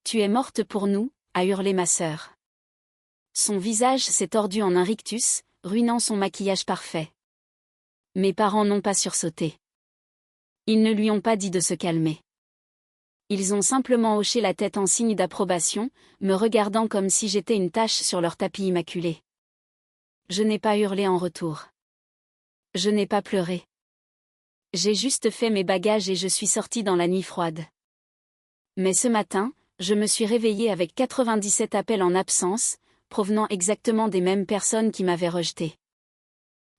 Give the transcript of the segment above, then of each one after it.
Tu es morte pour nous, a hurlé ma sœur. Son visage s'est tordu en un rictus, ruinant son maquillage parfait. Mes parents n'ont pas sursauté. Ils ne lui ont pas dit de se calmer. Ils ont simplement hoché la tête en signe d'approbation, me regardant comme si j'étais une tache sur leur tapis immaculé. Je n'ai pas hurlé en retour. Je n'ai pas pleuré. J'ai juste fait mes bagages et je suis sortie dans la nuit froide. Mais ce matin, je me suis réveillée avec 97 appels en absence, provenant exactement des mêmes personnes qui m'avaient rejetée.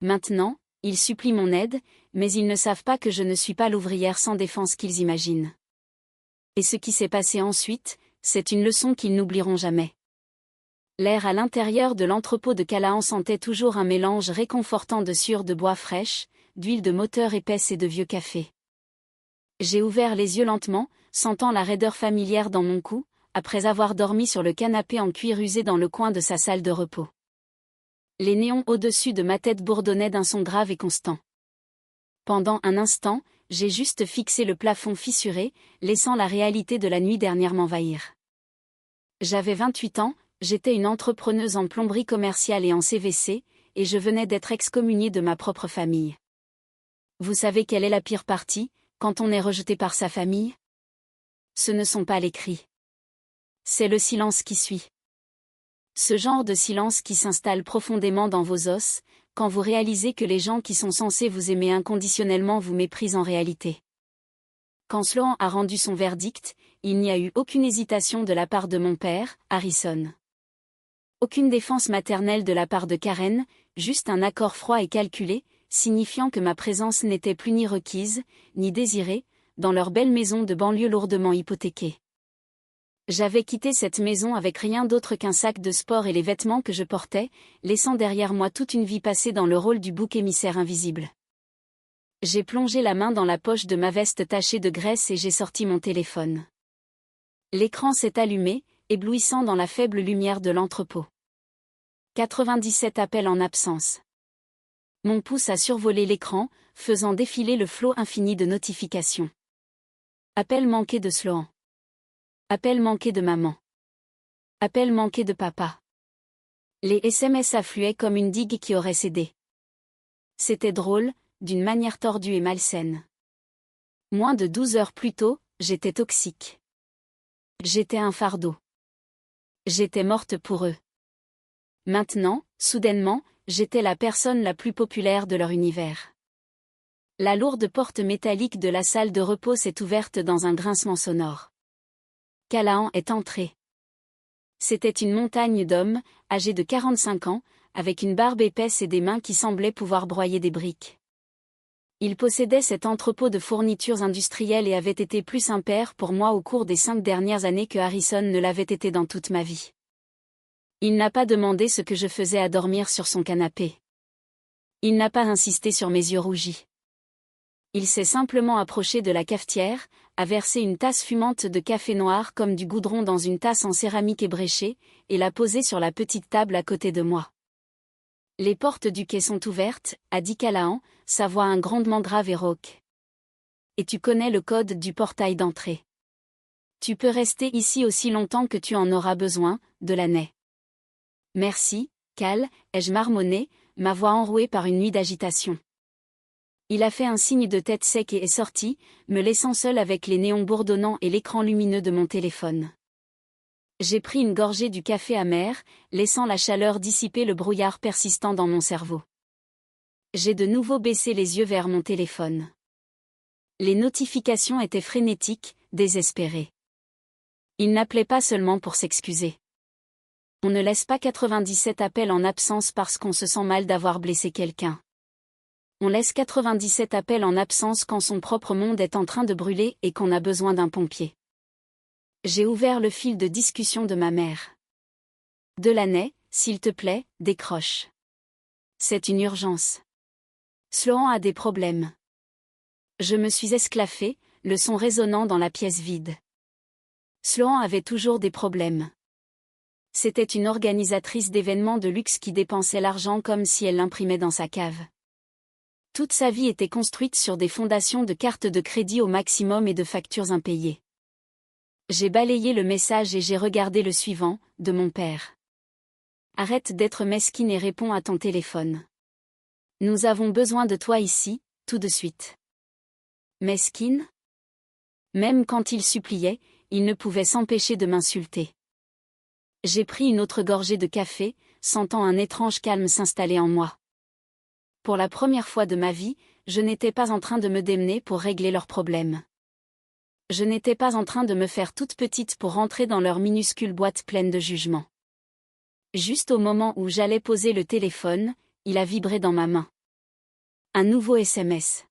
Maintenant, ils supplient mon aide, mais ils ne savent pas que je ne suis pas l'ouvrière sans défense qu'ils imaginent. Et ce qui s'est passé ensuite, c'est une leçon qu'ils n'oublieront jamais. L'air à l'intérieur de l'entrepôt de Callahan sentait toujours un mélange réconfortant de sueur de bois fraîche, d'huile de moteur épaisse et de vieux café. J'ai ouvert les yeux lentement, sentant la raideur familière dans mon cou, après avoir dormi sur le canapé en cuir usé dans le coin de sa salle de repos. Les néons au-dessus de ma tête bourdonnaient d'un son grave et constant. Pendant un instant, j'ai juste fixé le plafond fissuré, laissant la réalité de la nuit dernière m'envahir. J'avais 28 ans, j'étais une entrepreneuse en plomberie commerciale et en CVC, et je venais d'être excommuniée de ma propre famille. Vous savez quelle est la pire partie, quand on est rejeté par sa famille? Ce ne sont pas les cris. C'est le silence qui suit. Ce genre de silence qui s'installe profondément dans vos os, quand vous réalisez que les gens qui sont censés vous aimer inconditionnellement vous méprisent en réalité. Quand Sloan a rendu son verdict, il n'y a eu aucune hésitation de la part de mon père, Harrison. Aucune défense maternelle de la part de Karen, juste un accord froid et calculé, signifiant que ma présence n'était plus ni requise, ni désirée, dans leur belle maison de banlieue lourdement hypothéquée. J'avais quitté cette maison avec rien d'autre qu'un sac de sport et les vêtements que je portais, laissant derrière moi toute une vie passée dans le rôle du bouc émissaire invisible. J'ai plongé la main dans la poche de ma veste tachée de graisse et j'ai sorti mon téléphone. L'écran s'est allumé, éblouissant dans la faible lumière de l'entrepôt. 97 appels en absence. Mon pouce a survolé l'écran, faisant défiler le flot infini de notifications. Appel manqué de Sloan. Appel manqué de maman. Appel manqué de papa. Les SMS affluaient comme une digue qui aurait cédé. C'était drôle, d'une manière tordue et malsaine. Moins de 12 heures plus tôt, j'étais toxique. J'étais un fardeau. J'étais morte pour eux. Maintenant, soudainement, j'étais la personne la plus populaire de leur univers. La lourde porte métallique de la salle de repos s'est ouverte dans un grincement sonore. Callahan est entré. C'était une montagne d'hommes, âgés de 45 ans, avec une barbe épaisse et des mains qui semblaient pouvoir broyer des briques. Il possédait cet entrepôt de fournitures industrielles et avait été plus impair pour moi au cours des 5 dernières années que Harrison ne l'avait été dans toute ma vie. Il n'a pas demandé ce que je faisais à dormir sur son canapé. Il n'a pas insisté sur mes yeux rougis. Il s'est simplement approché de la cafetière, a versé une tasse fumante de café noir comme du goudron dans une tasse en céramique ébréchée, et l'a posée sur la petite table à côté de moi. Les portes du quai sont ouvertes, a dit Callahan, sa voix un grondement grave et rauque. Et tu connais le code du portail d'entrée. Tu peux rester ici aussi longtemps que tu en auras besoin, Delaney. Merci, Cal, ai-je marmonné, ma voix enrouée par une nuit d'agitation. Il a fait un signe de tête sec et est sorti, me laissant seul avec les néons bourdonnants et l'écran lumineux de mon téléphone. J'ai pris une gorgée du café amer, laissant la chaleur dissiper le brouillard persistant dans mon cerveau. J'ai de nouveau baissé les yeux vers mon téléphone. Les notifications étaient frénétiques, désespérées. Il n'appelait pas seulement pour s'excuser. On ne laisse pas 97 appels en absence parce qu'on se sent mal d'avoir blessé quelqu'un. On laisse 97 appels en absence quand son propre monde est en train de brûler et qu'on a besoin d'un pompier. J'ai ouvert le fil de discussion de ma mère. Delaney, s'il te plaît, décroche. C'est une urgence. Sloan a des problèmes. Je me suis esclaffée, le son résonnant dans la pièce vide. Sloan avait toujours des problèmes. C'était une organisatrice d'événements de luxe qui dépensait l'argent comme si elle l'imprimait dans sa cave. Toute sa vie était construite sur des fondations de cartes de crédit au maximum et de factures impayées. J'ai balayé le message et j'ai regardé le suivant, de mon père. Arrête d'être mesquine et réponds à ton téléphone. Nous avons besoin de toi ici, tout de suite. Mesquine? Même quand il suppliait, il ne pouvait s'empêcher de m'insulter. J'ai pris une autre gorgée de café, sentant un étrange calme s'installer en moi. Pour la première fois de ma vie, je n'étais pas en train de me démener pour régler leurs problèmes. Je n'étais pas en train de me faire toute petite pour rentrer dans leur minuscule boîte pleine de jugements. Juste au moment où j'allais poser le téléphone, il a vibré dans ma main. Un nouveau SMS.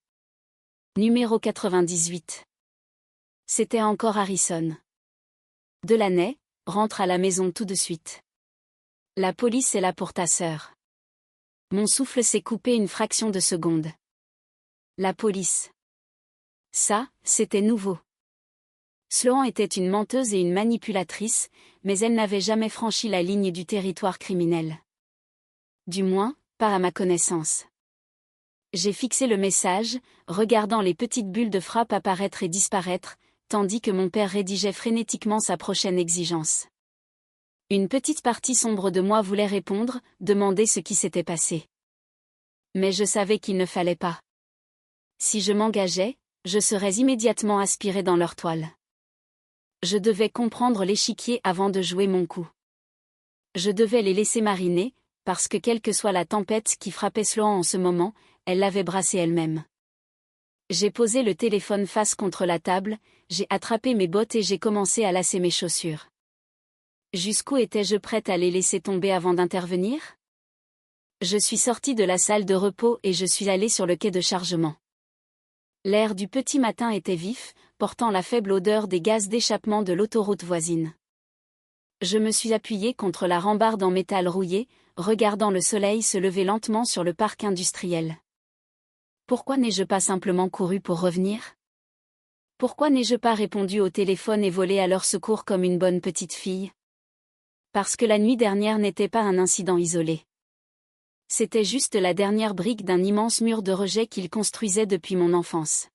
Numéro 98. C'était encore Harrison. Delaney, rentre à la maison tout de suite. La police est là pour ta sœur. Mon souffle s'est coupé une fraction de seconde. La police. Ça, c'était nouveau. Sloan était une menteuse et une manipulatrice, mais elle n'avait jamais franchi la ligne du territoire criminel. Du moins, pas à ma connaissance. J'ai fixé le message, regardant les petites bulles de frappe apparaître et disparaître, tandis que mon père rédigeait frénétiquement sa prochaine exigence. Une petite partie sombre de moi voulait répondre, demander ce qui s'était passé. Mais je savais qu'il ne fallait pas. Si je m'engageais, je serais immédiatement aspiré dans leur toile. Je devais comprendre l'échiquier avant de jouer mon coup. Je devais les laisser mariner, parce que quelle que soit la tempête qui frappait Sloan en ce moment, elle l'avait brassé elle-même. J'ai posé le téléphone face contre la table, j'ai attrapé mes bottes et j'ai commencé à lasser mes chaussures. Jusqu'où étais-je prête à les laisser tomber avant d'intervenir? Je suis sortie de la salle de repos et je suis allée sur le quai de chargement. L'air du petit matin était vif, portant la faible odeur des gaz d'échappement de l'autoroute voisine. Je me suis appuyée contre la rambarde en métal rouillé, regardant le soleil se lever lentement sur le parc industriel. Pourquoi n'ai-je pas simplement couru pour revenir? Pourquoi n'ai-je pas répondu au téléphone et volé à leur secours comme une bonne petite fille? Parce que la nuit dernière n'était pas un incident isolé. C'était juste la dernière brique d'un immense mur de rejet qu'ils construisaient depuis mon enfance.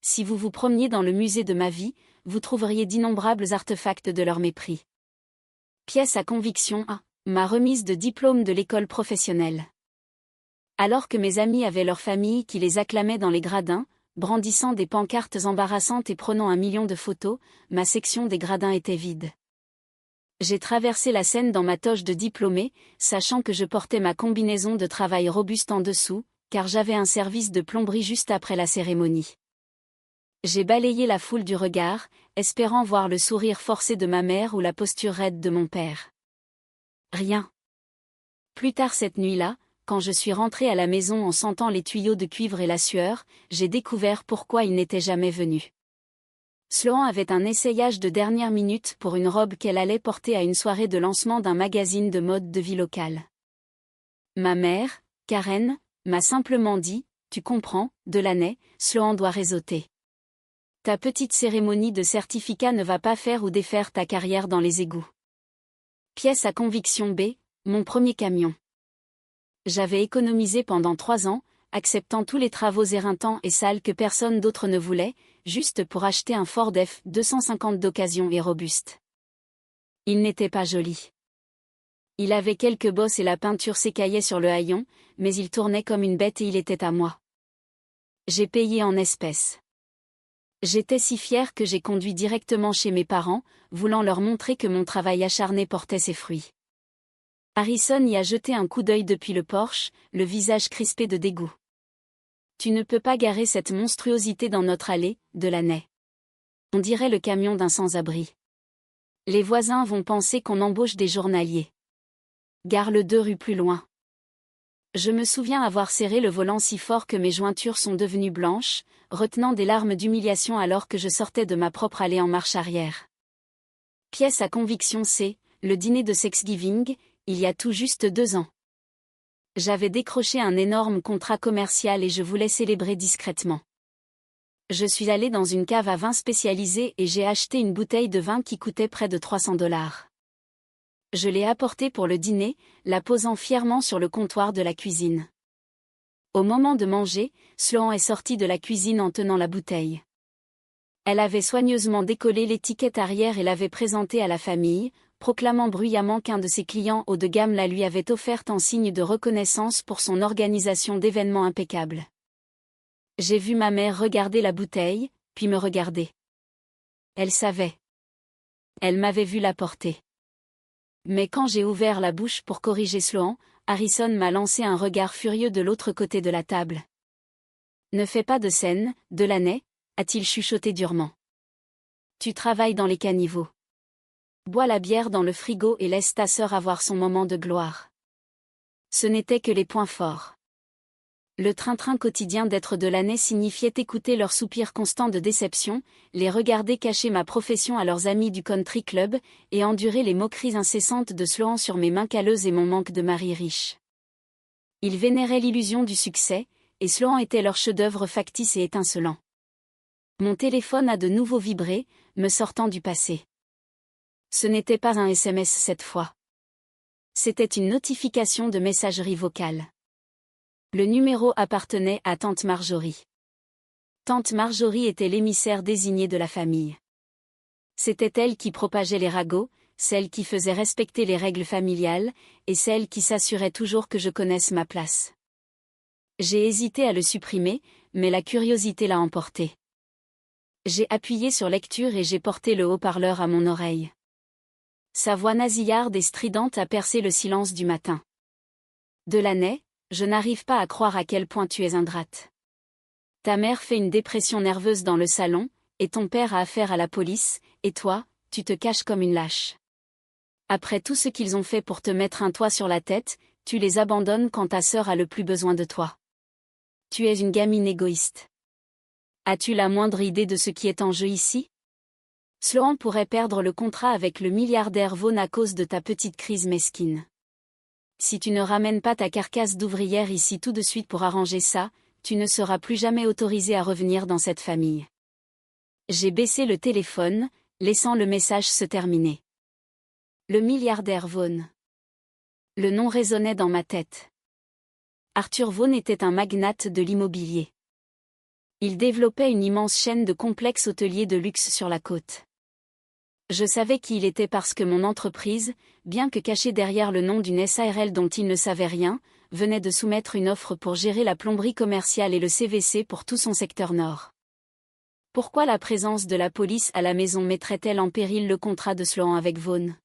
Si vous vous promeniez dans le musée de ma vie, vous trouveriez d'innombrables artefacts de leur mépris. Pièce à conviction A. Ma remise de diplôme de l'école professionnelle. Alors que mes amis avaient leur famille qui les acclamait dans les gradins, brandissant des pancartes embarrassantes et prenant 1 million de photos, ma section des gradins était vide. J'ai traversé la scène dans ma toge de diplômé, sachant que je portais ma combinaison de travail robuste en dessous, car j'avais un service de plomberie juste après la cérémonie. J'ai balayé la foule du regard, espérant voir le sourire forcé de ma mère ou la posture raide de mon père. Rien. Plus tard cette nuit-là, quand je suis rentrée à la maison en sentant les tuyaux de cuivre et la sueur, j'ai découvert pourquoi il n'était jamais venu. Sloan avait un essayage de dernière minute pour une robe qu'elle allait porter à une soirée de lancement d'un magazine de mode de vie locale. Ma mère, Karen, m'a simplement dit, tu comprends, Delaney, Sloan doit réseauter. Ta petite cérémonie de certificat ne va pas faire ou défaire ta carrière dans les égouts. Pièce à conviction B, mon premier camion. J'avais économisé pendant 3 ans, acceptant tous les travaux éreintants et sales que personne d'autre ne voulait, juste pour acheter un Ford F-250 d'occasion et robuste. Il n'était pas joli. Il avait quelques bosses et la peinture s'écaillait sur le haillon, mais il tournait comme une bête et il était à moi. J'ai payé en espèces. J'étais si fière que j'ai conduit directement chez mes parents, voulant leur montrer que mon travail acharné portait ses fruits. Harrison y a jeté un coup d'œil depuis le porche, le visage crispé de dégoût. Tu ne peux pas garer cette monstruosité dans notre allée, Delaney. On dirait le camion d'un sans-abri. Les voisins vont penser qu'on embauche des journaliers. Gare-le 2 rues plus loin. Je me souviens avoir serré le volant si fort que mes jointures sont devenues blanches, retenant des larmes d'humiliation alors que je sortais de ma propre allée en marche arrière. Pièce à conviction C, le dîner de Thanksgiving, il y a tout juste 2 ans. J'avais décroché un énorme contrat commercial et je voulais célébrer discrètement. Je suis allé dans une cave à vin spécialisée et j'ai acheté une bouteille de vin qui coûtait près de $300. Je l'ai apportée pour le dîner, la posant fièrement sur le comptoir de la cuisine. Au moment de manger, Sloan est sorti de la cuisine en tenant la bouteille. Elle avait soigneusement décollé l'étiquette arrière et l'avait présentée à la famille, proclamant bruyamment qu'un de ses clients haut de gamme la lui avait offerte en signe de reconnaissance pour son organisation d'événements impeccables. J'ai vu ma mère regarder la bouteille, puis me regarder. Elle savait. Elle m'avait vu la porter. Mais quand j'ai ouvert la bouche pour corriger Sloan, Harrison m'a lancé un regard furieux de l'autre côté de la table. « Ne fais pas de scène, Delaney », a-t-il chuchoté durement. « Tu travailles dans les caniveaux. Bois la bière dans le frigo et laisse ta sœur avoir son moment de gloire. » Ce n'étaient que les points forts. Le train-train quotidien d'être Delaney signifiait écouter leurs soupirs constants de déception, les regarder cacher ma profession à leurs amis du country club, et endurer les moqueries incessantes de Sloan sur mes mains calleuses et mon manque de mari riche. Ils vénéraient l'illusion du succès, et Sloan était leur chef-d'œuvre factice et étincelant. Mon téléphone a de nouveau vibré, me sortant du passé. Ce n'était pas un SMS cette fois. C'était une notification de messagerie vocale. Le numéro appartenait à Tante Marjorie. Tante Marjorie était l'émissaire désigné de la famille. C'était elle qui propageait les ragots, celle qui faisait respecter les règles familiales, et celle qui s'assurait toujours que je connaisse ma place. J'ai hésité à le supprimer, mais la curiosité l'a emporté. J'ai appuyé sur lecture et j'ai porté le haut-parleur à mon oreille. Sa voix nasillarde et stridente a percé le silence du matin. Delaney, je n'arrive pas à croire à quel point tu es ingrate. Ta mère fait une dépression nerveuse dans le salon, et ton père a affaire à la police, et toi, tu te caches comme une lâche. Après tout ce qu'ils ont fait pour te mettre un toit sur la tête, tu les abandonnes quand ta sœur a le plus besoin de toi. Tu es une gamine égoïste. As-tu la moindre idée de ce qui est en jeu ici? Sloan pourrait perdre le contrat avec le milliardaire Vaughn à cause de ta petite crise mesquine. Si tu ne ramènes pas ta carcasse d'ouvrière ici tout de suite pour arranger ça, tu ne seras plus jamais autorisé à revenir dans cette famille. J'ai baissé le téléphone, laissant le message se terminer. Le milliardaire Vaughn. Le nom résonnait dans ma tête. Arthur Vaughn était un magnate de l'immobilier. Il développait une immense chaîne de complexes hôteliers de luxe sur la côte. Je savais qui il était parce que mon entreprise, bien que cachée derrière le nom d'une SARL dont il ne savait rien, venait de soumettre une offre pour gérer la plomberie commerciale et le CVC pour tout son secteur nord. Pourquoi la présence de la police à la maison mettrait-elle en péril le contrat de Sloan avec Vaughn?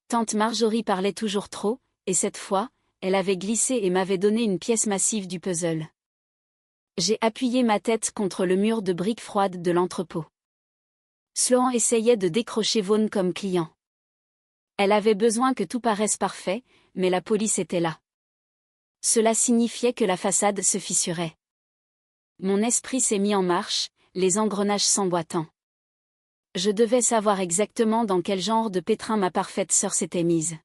Tante Marjorie parlait toujours trop, et cette fois, elle avait glissé et m'avait donné une pièce massive du puzzle. J'ai appuyé ma tête contre le mur de briques froides de l'entrepôt. Sloan essayait de décrocher Vaughn comme client. Elle avait besoin que tout paraisse parfait, mais la police était là. Cela signifiait que la façade se fissurait. Mon esprit s'est mis en marche, les engrenages s'emboîtant. Je devais savoir exactement dans quel genre de pétrin ma parfaite sœur s'était mise.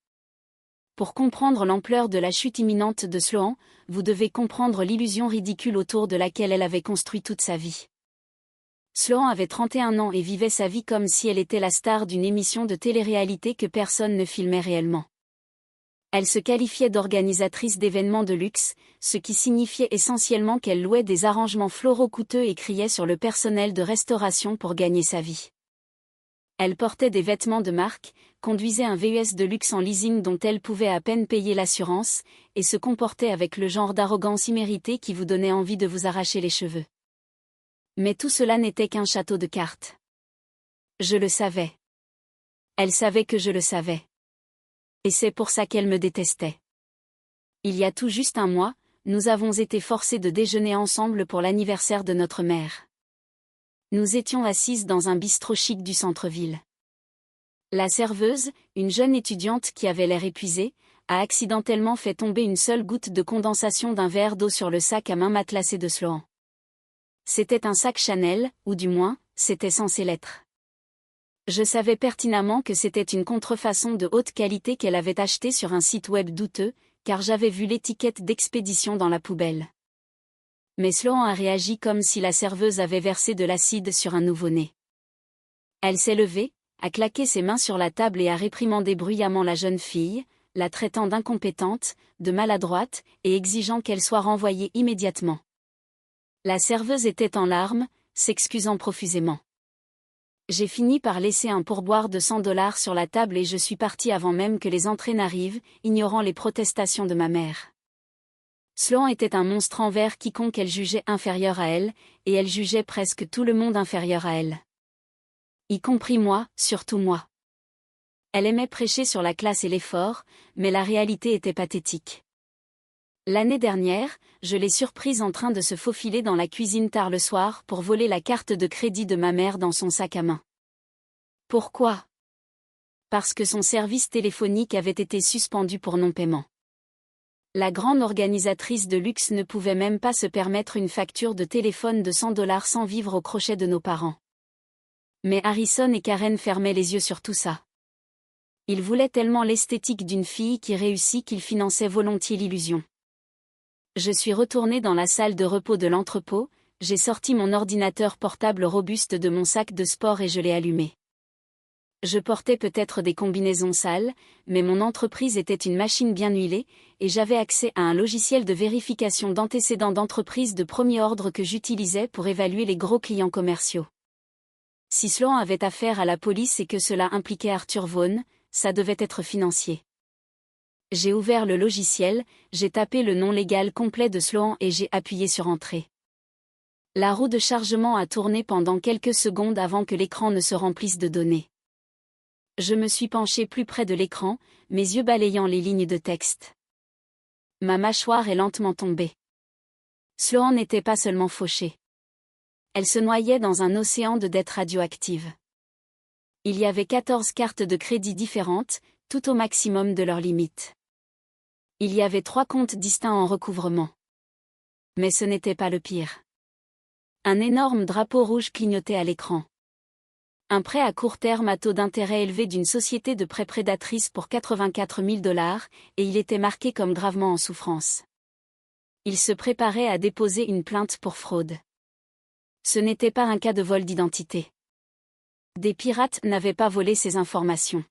Pour comprendre l'ampleur de la chute imminente de Sloan, vous devez comprendre l'illusion ridicule autour de laquelle elle avait construit toute sa vie. Sloan avait 31 ans et vivait sa vie comme si elle était la star d'une émission de télé-réalité que personne ne filmait réellement. Elle se qualifiait d'organisatrice d'événements de luxe, ce qui signifiait essentiellement qu'elle louait des arrangements floraux coûteux et criait sur le personnel de restauration pour gagner sa vie. Elle portait des vêtements de marque, conduisait un VUS de luxe en leasing dont elle pouvait à peine payer l'assurance, et se comportait avec le genre d'arrogance imméritée qui vous donnait envie de vous arracher les cheveux. Mais tout cela n'était qu'un château de cartes. Je le savais. Elle savait que je le savais. Et c'est pour ça qu'elle me détestait. Il y a tout juste un mois, nous avons été forcés de déjeuner ensemble pour l'anniversaire de notre mère. Nous étions assises dans un bistrot chic du centre-ville. La serveuse, une jeune étudiante qui avait l'air épuisée, a accidentellement fait tomber une seule goutte de condensation d'un verre d'eau sur le sac à main matelassé de Sloan. C'était un sac Chanel, ou du moins, c'était censé l'être. Je savais pertinemment que c'était une contrefaçon de haute qualité qu'elle avait achetée sur un site web douteux, car j'avais vu l'étiquette d'expédition dans la poubelle. Mais Sloan a réagi comme si la serveuse avait versé de l'acide sur un nouveau-né. Elle s'est levée, a claqué ses mains sur la table et a réprimandé bruyamment la jeune fille, la traitant d'incompétente, de maladroite, et exigeant qu'elle soit renvoyée immédiatement. La serveuse était en larmes, s'excusant profusément. J'ai fini par laisser un pourboire de $100 sur la table et je suis partie avant même que les entrées n'arrivent, ignorant les protestations de ma mère. Sloan était un monstre envers quiconque elle jugeait inférieur à elle, et elle jugeait presque tout le monde inférieur à elle. Y compris moi, surtout moi. Elle aimait prêcher sur la classe et l'effort, mais la réalité était pathétique. L'année dernière, je l'ai surprise en train de se faufiler dans la cuisine tard le soir pour voler la carte de crédit de ma mère dans son sac à main. Pourquoi? Parce que son service téléphonique avait été suspendu pour non-paiement. La grande organisatrice de luxe ne pouvait même pas se permettre une facture de téléphone de $100 sans vivre au crochet de nos parents. Mais Harrison et Karen fermaient les yeux sur tout ça. Ils voulaient tellement l'esthétique d'une fille qui réussit qu'ils finançaient volontiers l'illusion. Je suis retournée dans la salle de repos de l'entrepôt, j'ai sorti mon ordinateur portable robuste de mon sac de sport et je l'ai allumé. Je portais peut-être des combinaisons sales, mais mon entreprise était une machine bien huilée, et j'avais accès à un logiciel de vérification d'antécédents d'entreprise de premier ordre que j'utilisais pour évaluer les gros clients commerciaux. Si Sloan avait affaire à la police et que cela impliquait Arthur Vaughn, ça devait être financier. J'ai ouvert le logiciel, j'ai tapé le nom légal complet de Sloan et j'ai appuyé sur Entrée. La roue de chargement a tourné pendant quelques secondes avant que l'écran ne se remplisse de données. Je me suis penchée plus près de l'écran, mes yeux balayant les lignes de texte. Ma mâchoire est lentement tombée. Sloan n'était pas seulement fauchée. Elle se noyait dans un océan de dettes radioactives. Il y avait 14 cartes de crédit différentes, tout au maximum de leurs limites. Il y avait 3 comptes distincts en recouvrement. Mais ce n'était pas le pire. Un énorme drapeau rouge clignotait à l'écran. Un prêt à court terme à taux d'intérêt élevé d'une société de prêt prédatrice pour $84 000, et il était marqué comme gravement en souffrance. Il se préparait à déposer une plainte pour fraude. Ce n'était pas un cas de vol d'identité. Des pirates n'avaient pas volé ces informations.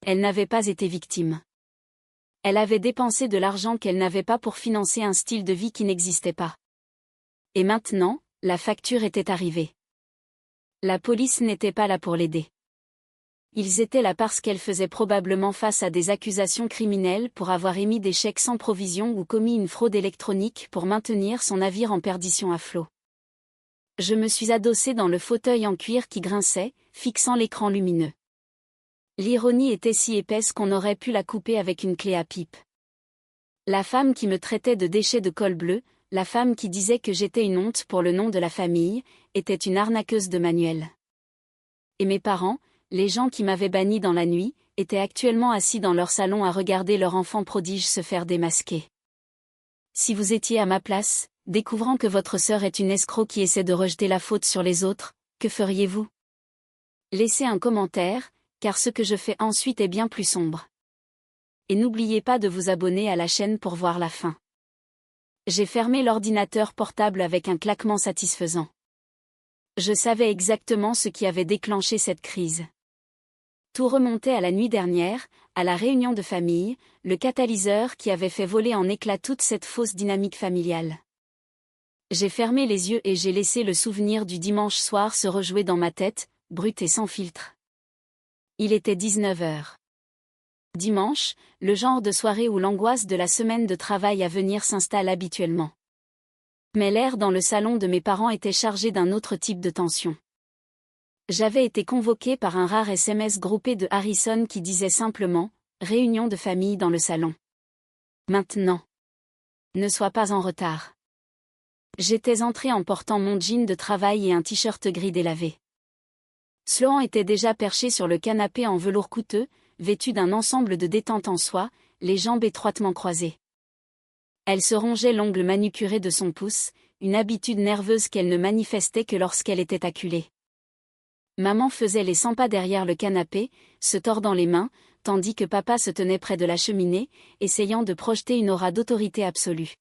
Elle n'avait pas été victime. Elle avait dépensé de l'argent qu'elle n'avait pas pour financer un style de vie qui n'existait pas. Et maintenant, la facture était arrivée. La police n'était pas là pour l'aider. Ils étaient là parce qu'elle faisait probablement face à des accusations criminelles pour avoir émis des chèques sans provision ou commis une fraude électronique pour maintenir son navire en perdition à flot. Je me suis adossée dans le fauteuil en cuir qui grinçait, fixant l'écran lumineux. L'ironie était si épaisse qu'on aurait pu la couper avec une clé à pipe. La femme qui me traitait de déchet de col bleu, la femme qui disait que j'étais une honte pour le nom de la famille, était une arnaqueuse de manuel. Et mes parents, les gens qui m'avaient banni dans la nuit, étaient actuellement assis dans leur salon à regarder leur enfant prodige se faire démasquer. Si vous étiez à ma place, découvrant que votre sœur est une escroc qui essaie de rejeter la faute sur les autres, que feriez-vous? Laissez un commentaire, car ce que je fais ensuite est bien plus sombre. Et n'oubliez pas de vous abonner à la chaîne pour voir la fin. J'ai fermé l'ordinateur portable avec un claquement satisfaisant. Je savais exactement ce qui avait déclenché cette crise. Tout remontait à la nuit dernière, à la réunion de famille, le catalyseur qui avait fait voler en éclats toute cette fausse dynamique familiale. J'ai fermé les yeux et j'ai laissé le souvenir du dimanche soir se rejouer dans ma tête, brut et sans filtre. Il était 19h. Dimanche, le genre de soirée où l'angoisse de la semaine de travail à venir s'installe habituellement. Mais l'air dans le salon de mes parents était chargé d'un autre type de tension. J'avais été convoquée par un rare SMS groupé de Harrison qui disait simplement « Réunion de famille dans le salon. Maintenant. Ne sois pas en retard. » J'étais entrée en portant mon jean de travail et un t-shirt gris délavé. Sloan était déjà perché sur le canapé en velours coûteux, vêtu d'un ensemble de détente en soie, les jambes étroitement croisées. Elle se rongeait l'ongle manucuré de son pouce, une habitude nerveuse qu'elle ne manifestait que lorsqu'elle était acculée. Maman faisait les 100 pas derrière le canapé, se tordant les mains, tandis que papa se tenait près de la cheminée, essayant de projeter une aura d'autorité absolue.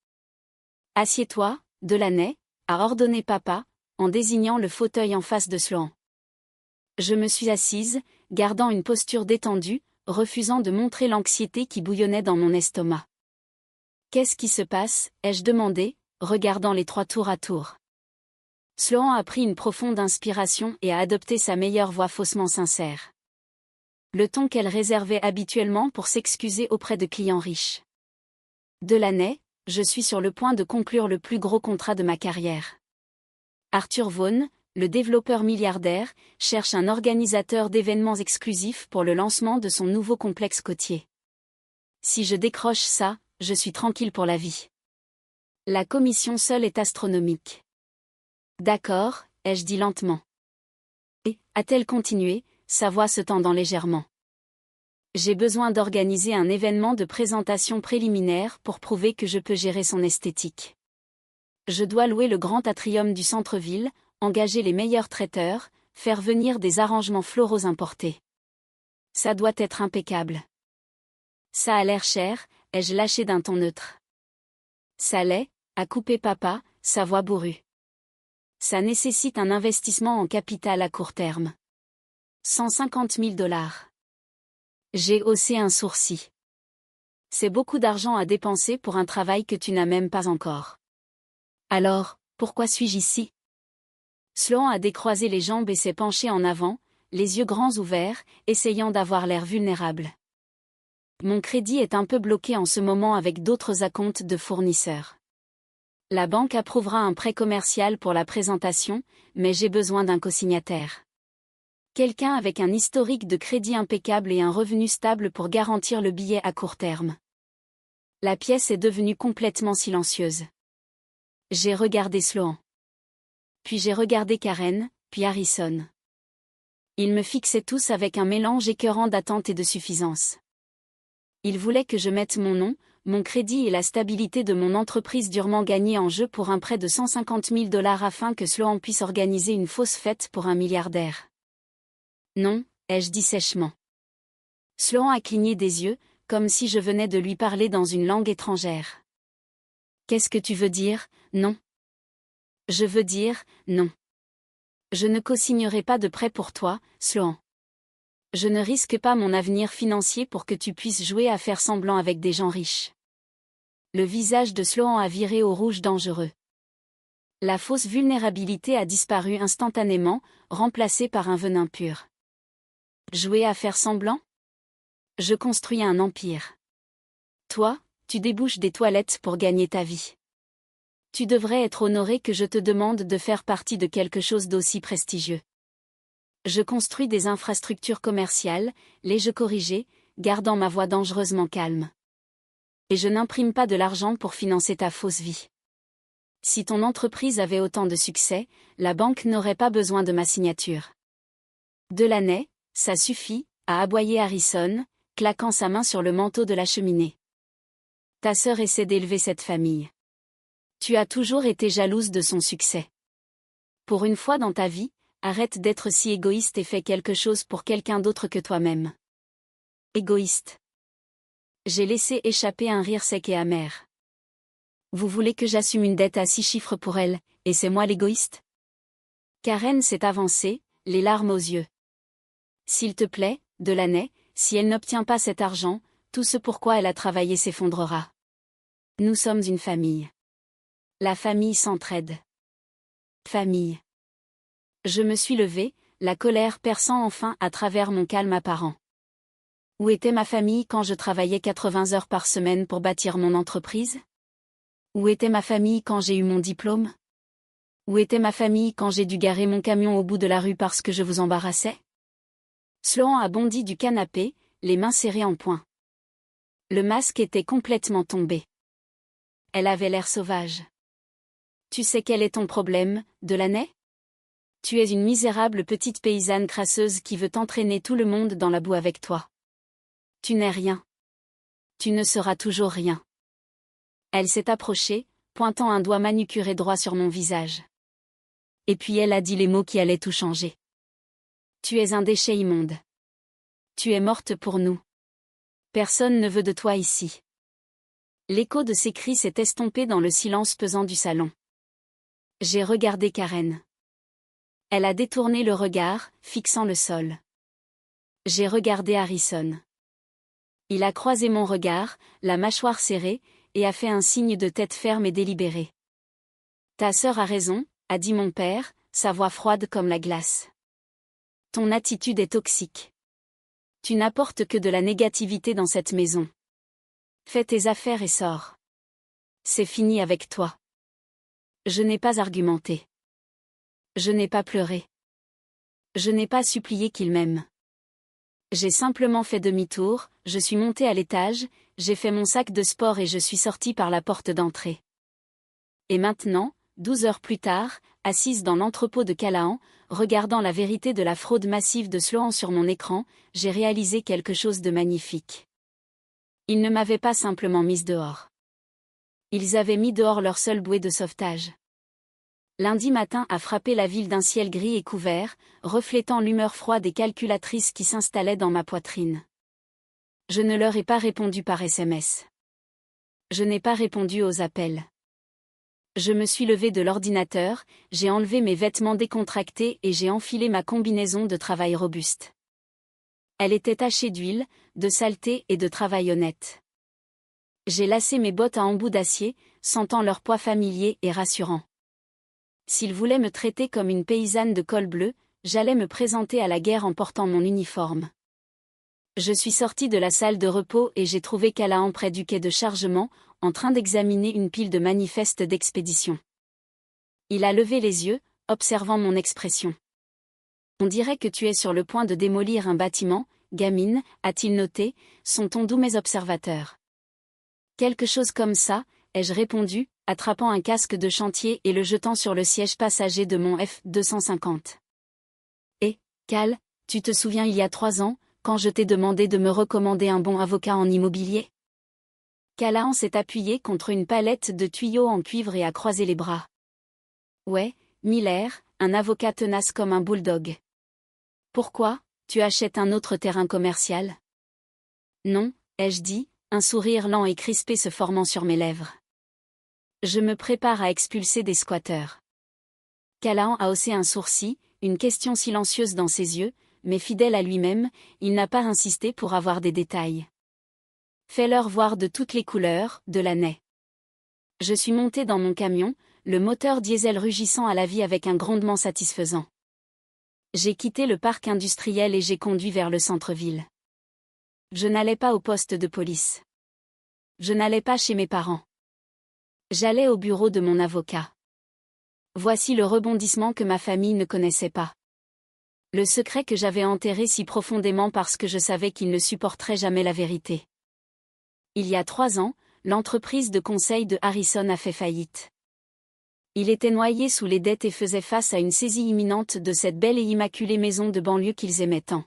« Assieds-toi, Delaney », a ordonné papa, en désignant le fauteuil en face de Sloan. Je me suis assise, gardant une posture détendue, refusant de montrer l'anxiété qui bouillonnait dans mon estomac. « Qu'est-ce qui se passe ?» ai-je demandé, regardant les trois tour à tour. Sloan a pris une profonde inspiration et a adopté sa meilleure voix faussement sincère. Le ton qu'elle réservait habituellement pour s'excuser auprès de clients riches. Delaney, je suis sur le point de conclure le plus gros contrat de ma carrière. Arthur Vaughan, le développeur milliardaire, cherche un organisateur d'événements exclusifs pour le lancement de son nouveau complexe côtier. Si je décroche ça, je suis tranquille pour la vie. La commission seule est astronomique. D'accord, ai-je dit lentement. Et, a-t-elle continué, sa voix se tendant légèrement. J'ai besoin d'organiser un événement de présentation préliminaire pour prouver que je peux gérer son esthétique. Je dois louer le grand atrium du centre-ville, engager les meilleurs traiteurs, faire venir des arrangements floraux importés. Ça doit être impeccable. Ça a l'air cher, ai-je lâché d'un ton neutre. Ça l'est, a coupé papa, sa voix bourrue. Ça nécessite un investissement en capital à court terme. 150 000 $. J'ai haussé un sourcil. C'est beaucoup d'argent à dépenser pour un travail que tu n'as même pas encore. Alors, pourquoi suis-je ici? Sloan a décroisé les jambes et s'est penché en avant, les yeux grands ouverts, essayant d'avoir l'air vulnérable. Mon crédit est un peu bloqué en ce moment avec d'autres acomptes de fournisseurs. La banque approuvera un prêt commercial pour la présentation, mais j'ai besoin d'un cosignataire. Quelqu'un avec un historique de crédit impeccable et un revenu stable pour garantir le billet à court terme. La pièce est devenue complètement silencieuse. J'ai regardé Sloan. Puis j'ai regardé Karen, puis Harrison. Ils me fixaient tous avec un mélange écœurant d'attente et de suffisance. Ils voulaient que je mette mon nom, mon crédit et la stabilité de mon entreprise durement gagnée en jeu pour un prêt de 150 000 $ afin que Sloan puisse organiser une fausse fête pour un milliardaire. Non, ai-je dit sèchement. Sloan a cligné des yeux, comme si je venais de lui parler dans une langue étrangère. Qu'est-ce que tu veux dire, non? Je veux dire, non. Je ne co-signerai pas de prêt pour toi, Sloan. Je ne risque pas mon avenir financier pour que tu puisses jouer à faire semblant avec des gens riches. Le visage de Sloan a viré au rouge dangereux. La fausse vulnérabilité a disparu instantanément, remplacée par un venin pur. Jouer à faire semblant? Je construis un empire. Toi, tu débouches des toilettes pour gagner ta vie. Tu devrais être honoré que je te demande de faire partie de quelque chose d'aussi prestigieux. Je construis des infrastructures commerciales, l'ai-je corrigé, gardant ma voix dangereusement calme. Et je n'imprime pas de l'argent pour financer ta fausse vie. Si ton entreprise avait autant de succès, la banque n'aurait pas besoin de ma signature. Delaney, ça suffit, a aboyé Harrison, claquant sa main sur le manteau de la cheminée. Ta sœur essaie d'élever cette famille. Tu as toujours été jalouse de son succès. Pour une fois dans ta vie, arrête d'être si égoïste et fais quelque chose pour quelqu'un d'autre que toi-même. Égoïste. J'ai laissé échapper un rire sec et amer. Vous voulez que j'assume une dette à 6 chiffres pour elle, et c'est moi l'égoïste? Karen s'est avancée, les larmes aux yeux. S'il te plaît, Delaney, si elle n'obtient pas cet argent, tout ce pourquoi elle a travaillé s'effondrera. Nous sommes une famille. La famille s'entraide. Famille. Je me suis levée, la colère perçant enfin à travers mon calme apparent. Où était ma famille quand je travaillais 80 heures par semaine pour bâtir mon entreprise? Où était ma famille quand j'ai eu mon diplôme? Où était ma famille quand j'ai dû garer mon camion au bout de la rue parce que je vous embarrassais? Sloan a bondi du canapé, les mains serrées en poing. Le masque était complètement tombé. Elle avait l'air sauvage. Tu sais quel est ton problème, Delaney? Tu es une misérable petite paysanne crasseuse qui veut entraîner tout le monde dans la boue avec toi. Tu n'es rien. Tu ne seras toujours rien. Elle s'est approchée, pointant un doigt manucuré droit sur mon visage. Et puis elle a dit les mots qui allaient tout changer. Tu es un déchet immonde. Tu es morte pour nous. Personne ne veut de toi ici. L'écho de ses cris s'est estompé dans le silence pesant du salon. J'ai regardé Karen. Elle a détourné le regard, fixant le sol. J'ai regardé Harrison. Il a croisé mon regard, la mâchoire serrée, et a fait un signe de tête ferme et délibéré. Ta sœur a raison, a dit mon père, sa voix froide comme la glace. Ton attitude est toxique. Tu n'apportes que de la négativité dans cette maison. Fais tes affaires et sors. C'est fini avec toi. Je n'ai pas argumenté. Je n'ai pas pleuré. Je n'ai pas supplié qu'il m'aime. J'ai simplement fait demi-tour, je suis montée à l'étage, j'ai fait mon sac de sport et je suis sortie par la porte d'entrée. Et maintenant, 12 heures plus tard, assise dans l'entrepôt de Canaan, regardant la vérité de la fraude massive de Sloan sur mon écran, j'ai réalisé quelque chose de magnifique. Ils ne m'avaient pas simplement mise dehors. Ils avaient mis dehors leur seule bouée de sauvetage. Lundi matin a frappé la ville d'un ciel gris et couvert, reflétant l'humeur froide et calculatrice qui s'installait dans ma poitrine. Je ne leur ai pas répondu par SMS. Je n'ai pas répondu aux appels. Je me suis levée de l'ordinateur, j'ai enlevé mes vêtements décontractés et j'ai enfilé ma combinaison de travail robuste. Elle était tachée d'huile, de saleté et de travail honnête. J'ai lacé mes bottes à embout d'acier, sentant leur poids familier et rassurant. S'ils voulaient me traiter comme une paysanne de col bleu, j'allais me présenter à la guerre en portant mon uniforme. Je suis sortie de la salle de repos et j'ai trouvé Canaan près du quai de chargement, en train d'examiner une pile de manifestes d'expédition. Il a levé les yeux, observant mon expression. On dirait que tu es sur le point de démolir un bâtiment, gamine, a-t-il noté, sont-on doux mes observateurs. Quelque chose comme ça, ai-je répondu, attrapant un casque de chantier et le jetant sur le siège passager de mon F-250. Et, Cal, tu te souviens il y a 3 ans, quand je t'ai demandé de me recommander un bon avocat en immobilier? Canaan s'est appuyé contre une palette de tuyaux en cuivre et a croisé les bras. Ouais, Miller, un avocat tenace comme un bulldog. Pourquoi, tu achètes un autre terrain commercial? Non, ai-je dit, un sourire lent et crispé se formant sur mes lèvres. Je me prépare à expulser des squatteurs. Canaan a haussé un sourcil, une question silencieuse dans ses yeux, mais fidèle à lui-même, il n'a pas insisté pour avoir des détails. Fais-leur voir de toutes les couleurs, de la naie. Je suis montée dans mon camion, le moteur diesel rugissant à la vie avec un grondement satisfaisant. J'ai quitté le parc industriel et j'ai conduit vers le centre-ville. Je n'allais pas au poste de police. Je n'allais pas chez mes parents. J'allais au bureau de mon avocat. Voici le rebondissement que ma famille ne connaissait pas. Le secret que j'avais enterré si profondément parce que je savais qu'il ne supporterait jamais la vérité. Il y a 3 ans, l'entreprise de conseil de Harrison a fait faillite. Il était noyé sous les dettes et faisait face à une saisie imminente de cette belle et immaculée maison de banlieue qu'ils aimaient tant.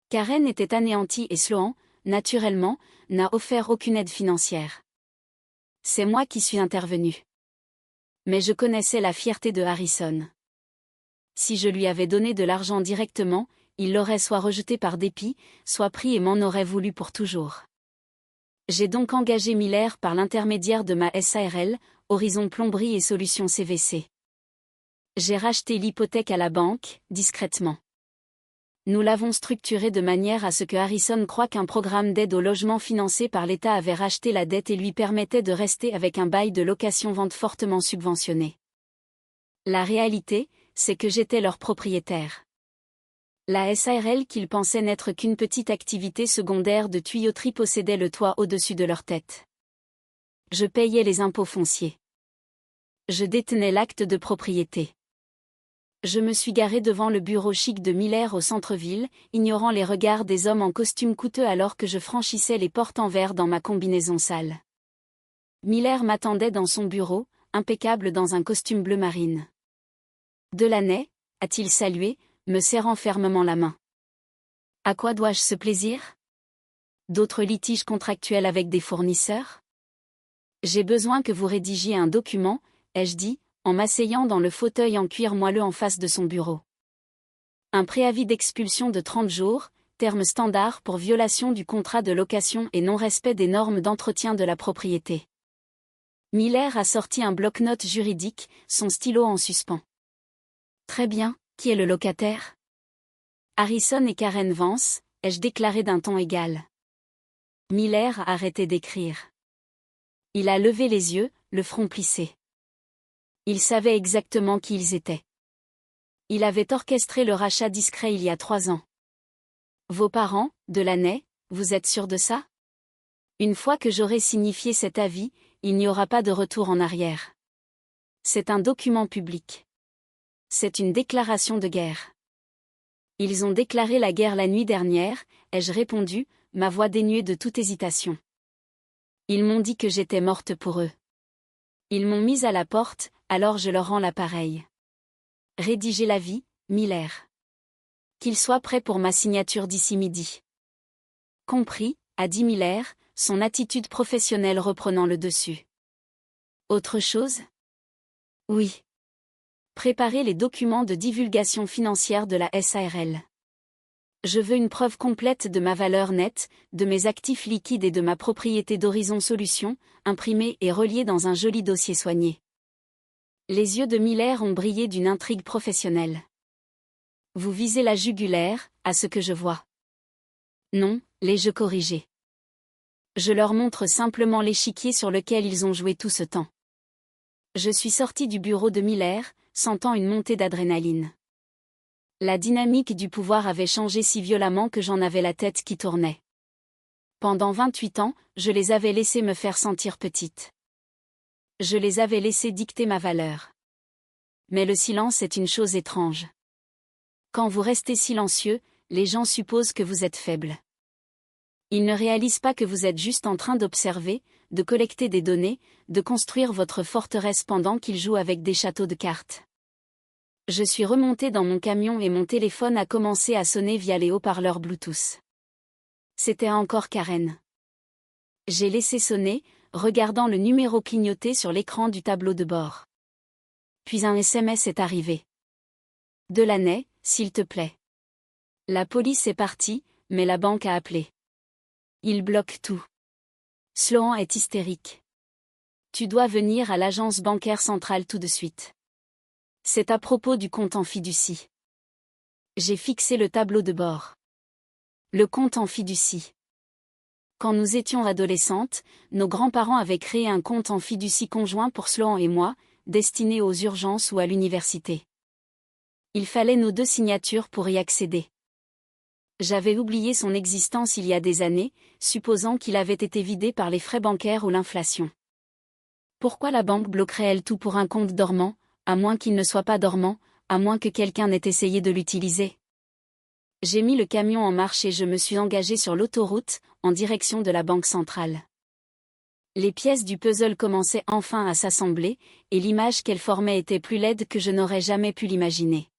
Karen était anéantie et Sloan, naturellement, n'a offert aucune aide financière. C'est moi qui suis intervenu. Mais je connaissais la fierté de Harrison. Si je lui avais donné de l'argent directement, il l'aurait soit rejeté par dépit, soit pris et m'en aurait voulu pour toujours. J'ai donc engagé Miller par l'intermédiaire de ma SARL, Horizon Plomberie et Solutions CVC. J'ai racheté l'hypothèque à la banque, discrètement. Nous l'avons structuré de manière à ce que Harrison croie qu'un programme d'aide au logement financé par l'État avait racheté la dette et lui permettait de rester avec un bail de location-vente fortement subventionné. La réalité, c'est que j'étais leur propriétaire. La SARL qu'ils pensaient n'être qu'une petite activité secondaire de tuyauterie possédait le toit au-dessus de leur tête. Je payais les impôts fonciers. Je détenais l'acte de propriété. Je me suis garé devant le bureau chic de Miller au centre-ville, ignorant les regards des hommes en costume coûteux alors que je franchissais les portes en verre dans ma combinaison sale. Miller m'attendait dans son bureau, impeccable dans un costume bleu marine. Delaney, a-t-il salué, me serrant fermement la main. À quoi dois-je ce plaisir? D'autres litiges contractuels avec des fournisseurs? J'ai besoin que vous rédigiez un document, ai-je dit, en m'asseyant dans le fauteuil en cuir moelleux en face de son bureau. Un préavis d'expulsion de 30 jours, terme standard pour violation du contrat de location et non-respect des normes d'entretien de la propriété. Miller a sorti un bloc-notes juridique, son stylo en suspens. Très bien, qui est le locataire? Harrison et Karen Vance, ai-je déclaré d'un ton égal. Miller a arrêté d'écrire. Il a levé les yeux, le front plissé. Il savait exactement qui ils étaient. Il avait orchestré le rachat discret il y a 3 ans. Vos parents, Delaney, vous êtes sûr de ça? Une fois que j'aurai signifié cet avis, il n'y aura pas de retour en arrière. C'est un document public. C'est une déclaration de guerre. Ils ont déclaré la guerre la nuit dernière, ai-je répondu, ma voix dénuée de toute hésitation. Ils m'ont dit que j'étais morte pour eux. Ils m'ont mise à la porte, alors je leur rends l'appareil. Rédigez l'avis, Miller. Qu'il soit prêt pour ma signature d'ici midi. Compris, a dit Miller, son attitude professionnelle reprenant le dessus. Autre chose? Oui. Préparez les documents de divulgation financière de la SARL. Je veux une preuve complète de ma valeur nette, de mes actifs liquides et de ma propriété d'Horizon Solutions, imprimée et reliée dans un joli dossier soigné. Les yeux de Miller ont brillé d'une intrigue professionnelle. Vous visez la jugulaire, à ce que je vois. Non, l'ai-je corrigé. Je leur montre simplement l'échiquier sur lequel ils ont joué tout ce temps. Je suis sorti du bureau de Miller, sentant une montée d'adrénaline. La dynamique du pouvoir avait changé si violemment que j'en avais la tête qui tournait. Pendant 28 ans, je les avais laissés me faire sentir petite. Je les avais laissés dicter ma valeur. Mais le silence est une chose étrange. Quand vous restez silencieux, les gens supposent que vous êtes faible. Ils ne réalisent pas que vous êtes juste en train d'observer, de collecter des données, de construire votre forteresse pendant qu'ils jouent avec des châteaux de cartes. Je suis remonté dans mon camion et mon téléphone a commencé à sonner via les haut-parleurs Bluetooth. C'était encore Karen. J'ai laissé sonner, regardant le numéro clignoter sur l'écran du tableau de bord. Puis un SMS est arrivé. Delaney, s'il te plaît. La police est partie, mais la banque a appelé. Il bloque tout. Sloan est hystérique. Tu dois venir à l'agence bancaire centrale tout de suite. C'est à propos du compte en fiducie. J'ai fixé le tableau de bord. Le compte en fiducie. Quand nous étions adolescentes, nos grands-parents avaient créé un compte en fiducie conjoint pour Sloan et moi, destiné aux urgences ou à l'université. Il fallait nos 2 signatures pour y accéder. J'avais oublié son existence il y a des années, supposant qu'il avait été vidé par les frais bancaires ou l'inflation. Pourquoi la banque bloquerait-elle tout pour un compte dormant, à moins qu'il ne soit pas dormant, à moins que quelqu'un n'ait essayé de l'utiliser? J'ai mis le camion en marche et je me suis engagé sur l'autoroute, en direction de la banque centrale. Les pièces du puzzle commençaient enfin à s'assembler, et l'image qu'elles formaient était plus laide que je n'aurais jamais pu l'imaginer.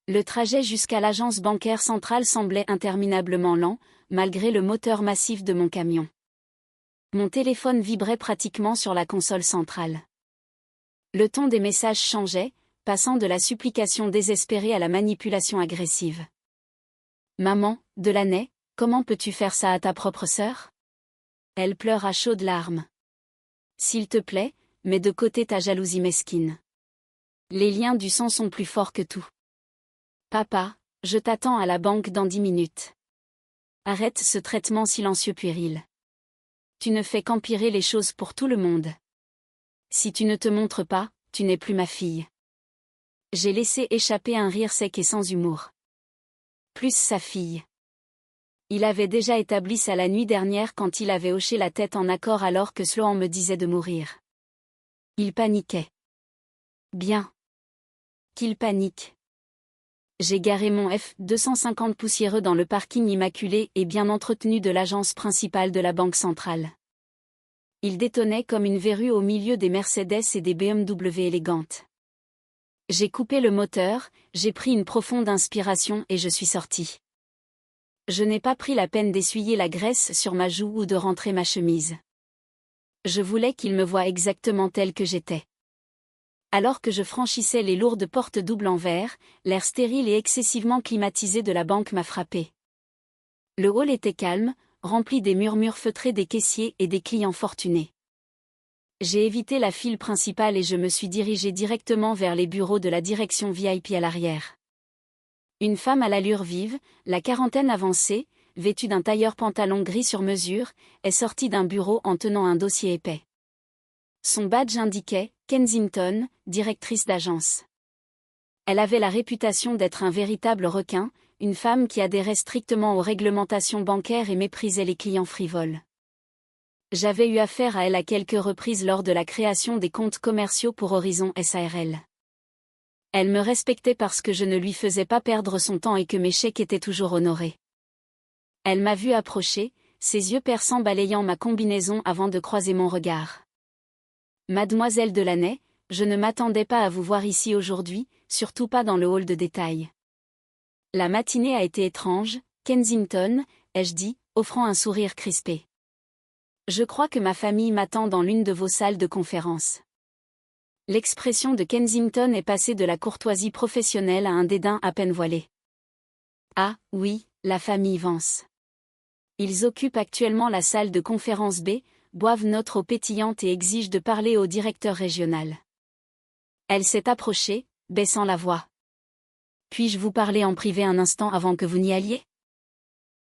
Le trajet jusqu'à l'agence bancaire centrale semblait interminablement lent, malgré le moteur massif de mon camion. Mon téléphone vibrait pratiquement sur la console centrale. Le ton des messages changeait, passant de la supplication désespérée à la manipulation agressive. Maman, Delaney, comment peux-tu faire ça à ta propre sœur? Elle pleure à chaudes larmes. S'il te plaît, mets de côté ta jalousie mesquine. Les liens du sang sont plus forts que tout. Papa, je t'attends à la banque dans 10 minutes. Arrête ce traitement silencieux puéril. Tu ne fais qu'empirer les choses pour tout le monde. Si tu ne te montres pas, tu n'es plus ma fille. J'ai laissé échapper un rire sec et sans humour. Plus sa fille. Il avait déjà établi ça la nuit dernière quand il avait hoché la tête en accord alors que Sloan me disait de mourir. Il paniquait. Bien. Qu'il panique. J'ai garé mon F-250 poussiéreux dans le parking immaculé et bien entretenu de l'agence principale de la banque centrale. Il détonnait comme une verrue au milieu des Mercedes et des BMW élégantes. J'ai coupé le moteur, j'ai pris une profonde inspiration et je suis sorti. Je n'ai pas pris la peine d'essuyer la graisse sur ma joue ou de rentrer ma chemise. Je voulais qu'il me voie exactement telle que j'étais. Alors que je franchissais les lourdes portes doubles en verre, l'air stérile et excessivement climatisé de la banque m'a frappé. Le hall était calme, rempli des murmures feutrés des caissiers et des clients fortunés. J'ai évité la file principale et je me suis dirigé directement vers les bureaux de la direction VIP à l'arrière. Une femme à l'allure vive, la quarantaine avancée, vêtue d'un tailleur pantalon gris sur mesure, est sortie d'un bureau en tenant un dossier épais. Son badge indiquait « Kensington, directrice d'agence ». Elle avait la réputation d'être un véritable requin, une femme qui adhérait strictement aux réglementations bancaires et méprisait les clients frivoles. J'avais eu affaire à elle à quelques reprises lors de la création des comptes commerciaux pour Horizon SARL. Elle me respectait parce que je ne lui faisais pas perdre son temps et que mes chèques étaient toujours honorés. Elle m'a vu approcher, ses yeux perçants balayant ma combinaison avant de croiser mon regard. « Mademoiselle Delaney, je ne m'attendais pas à vous voir ici aujourd'hui, surtout pas dans le hall de détail. » La matinée a été étrange, Kensington, ai-je dit, offrant un sourire crispé. Je crois que ma famille m'attend dans l'une de vos salles de conférence. L'expression de Kensington est passée de la courtoisie professionnelle à un dédain à peine voilé. Ah, oui, la famille Vance. Ils occupent actuellement la salle de conférence B, boivent notre eau pétillante et exigent de parler au directeur régional. Elle s'est approchée, baissant la voix. Puis-je vous parler en privé un instant avant que vous n'y alliez?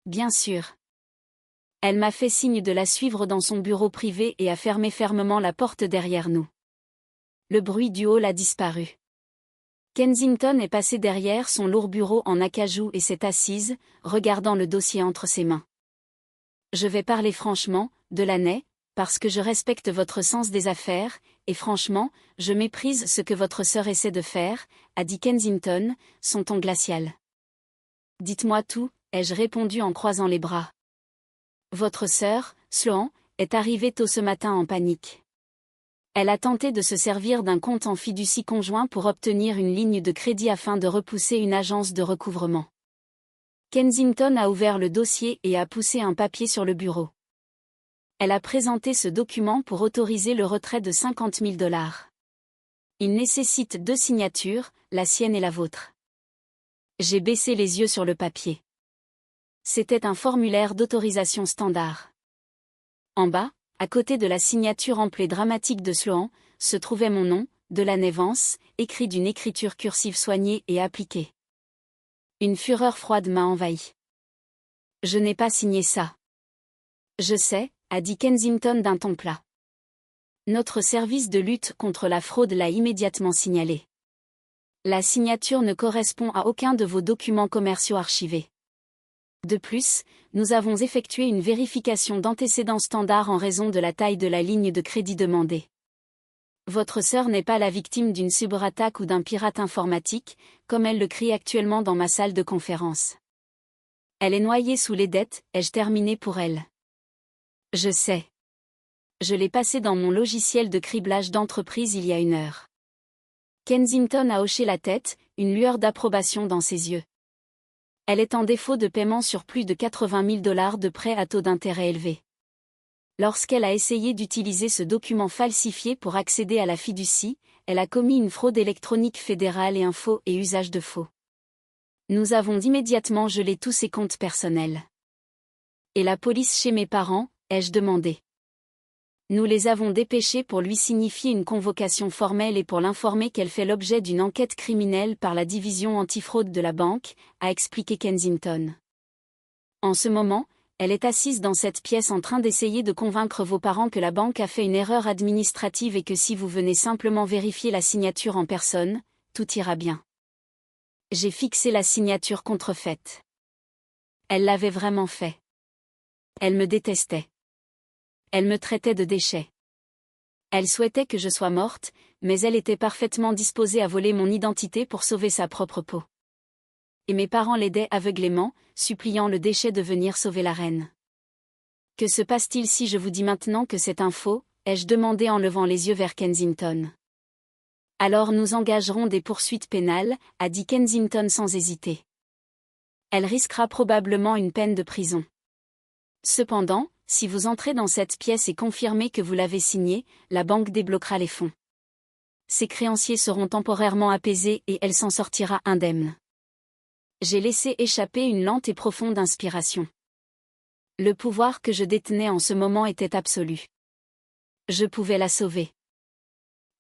Bien sûr. Elle m'a fait signe de la suivre dans son bureau privé et a fermé fermement la porte derrière nous. Le bruit du hall a disparu. Kensington est passé derrière son lourd bureau en acajou et s'est assise, regardant le dossier entre ses mains. Je vais parler franchement, Delaney, parce que je respecte votre sens des affaires, et franchement, je méprise ce que votre sœur essaie de faire, a dit Kensington, son ton glacial. Dites-moi tout, ai-je répondu en croisant les bras. Votre sœur, Sloan, est arrivée tôt ce matin en panique. Elle a tenté de se servir d'un compte en fiducie conjoint pour obtenir une ligne de crédit afin de repousser une agence de recouvrement. Kensington a ouvert le dossier et a poussé un papier sur le bureau. Elle a présenté ce document pour autoriser le retrait de 50 000 $. Il nécessite 2 signatures, la sienne et la vôtre. J'ai baissé les yeux sur le papier. C'était un formulaire d'autorisation standard. En bas, à côté de la signature ample et dramatique de Sloan, se trouvait mon nom, Delaney Vance, écrit d'une écriture cursive soignée et appliquée. Une fureur froide m'a envahi. Je n'ai pas signé ça. Je sais, a dit Kensington d'un ton plat. Notre service de lutte contre la fraude l'a immédiatement signalé. La signature ne correspond à aucun de vos documents commerciaux archivés. De plus, nous avons effectué une vérification d'antécédents standard en raison de la taille de la ligne de crédit demandée. Votre sœur n'est pas la victime d'une cyberattaque ou d'un pirate informatique, comme elle le crie actuellement dans ma salle de conférence. Elle est noyée sous les dettes, ai-je terminé pour elle. Je sais. Je l'ai passé dans mon logiciel de criblage d'entreprise il y a 1 heure. Kensington a hoché la tête, une lueur d'approbation dans ses yeux. Elle est en défaut de paiement sur plus de 80 000 $ de prêts à taux d'intérêt élevés. Lorsqu'elle a essayé d'utiliser ce document falsifié pour accéder à la fiducie, elle a commis une fraude électronique fédérale et un faux et usage de faux. Nous avons immédiatement gelé tous ses comptes personnels. Et la police chez mes parents, ai-je demandé. Nous les avons dépêchés pour lui signifier une convocation formelle et pour l'informer qu'elle fait l'objet d'une enquête criminelle par la division antifraude de la banque, a expliqué Kensington. En ce moment, elle est assise dans cette pièce en train d'essayer de convaincre vos parents que la banque a fait une erreur administrative et que si vous venez simplement vérifier la signature en personne, tout ira bien. J'ai fixé la signature contrefaite. Elle l'avait vraiment fait. Elle me détestait. Elle me traitait de déchet. Elle souhaitait que je sois morte, mais elle était parfaitement disposée à voler mon identité pour sauver sa propre peau. Et mes parents l'aidaient aveuglément, suppliant le déchet de venir sauver la reine. Que se passe-t-il si je vous dis maintenant que c'est un faux, ai-je demandé en levant les yeux vers Kensington. Alors nous engagerons des poursuites pénales, a dit Kensington sans hésiter. Elle risquera probablement une peine de prison. Cependant, si vous entrez dans cette pièce et confirmez que vous l'avez signée, la banque débloquera les fonds. Ses créanciers seront temporairement apaisés et elle s'en sortira indemne. J'ai laissé échapper une lente et profonde inspiration. Le pouvoir que je détenais en ce moment était absolu. Je pouvais la sauver.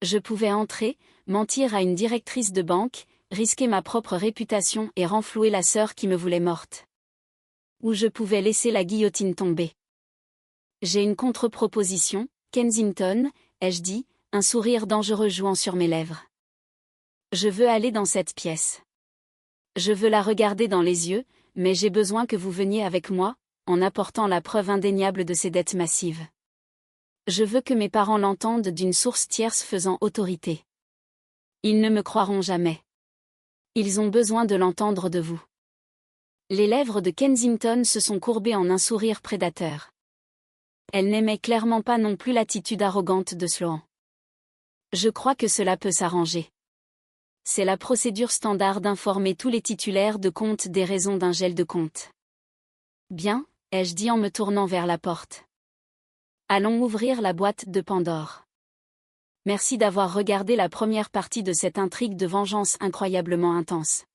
Je pouvais entrer, mentir à une directrice de banque, risquer ma propre réputation et renflouer la sœur qui me voulait morte. Ou je pouvais laisser la guillotine tomber. J'ai une contre-proposition, Kensington, ai-je dit, un sourire dangereux jouant sur mes lèvres. Je veux aller dans cette pièce. Je veux la regarder dans les yeux, mais j'ai besoin que vous veniez avec moi, en apportant la preuve indéniable de ces dettes massives. Je veux que mes parents l'entendent d'une source tierce faisant autorité. Ils ne me croiront jamais. Ils ont besoin de l'entendre de vous. Les lèvres de Kensington se sont courbées en un sourire prédateur. Elle n'aimait clairement pas non plus l'attitude arrogante de Sloan. Je crois que cela peut s'arranger. C'est la procédure standard d'informer tous les titulaires de compte des raisons d'un gel de compte. Bien, ai-je dit en me tournant vers la porte. Allons ouvrir la boîte de Pandore. Merci d'avoir regardé la première partie de cette intrigue de vengeance incroyablement intense.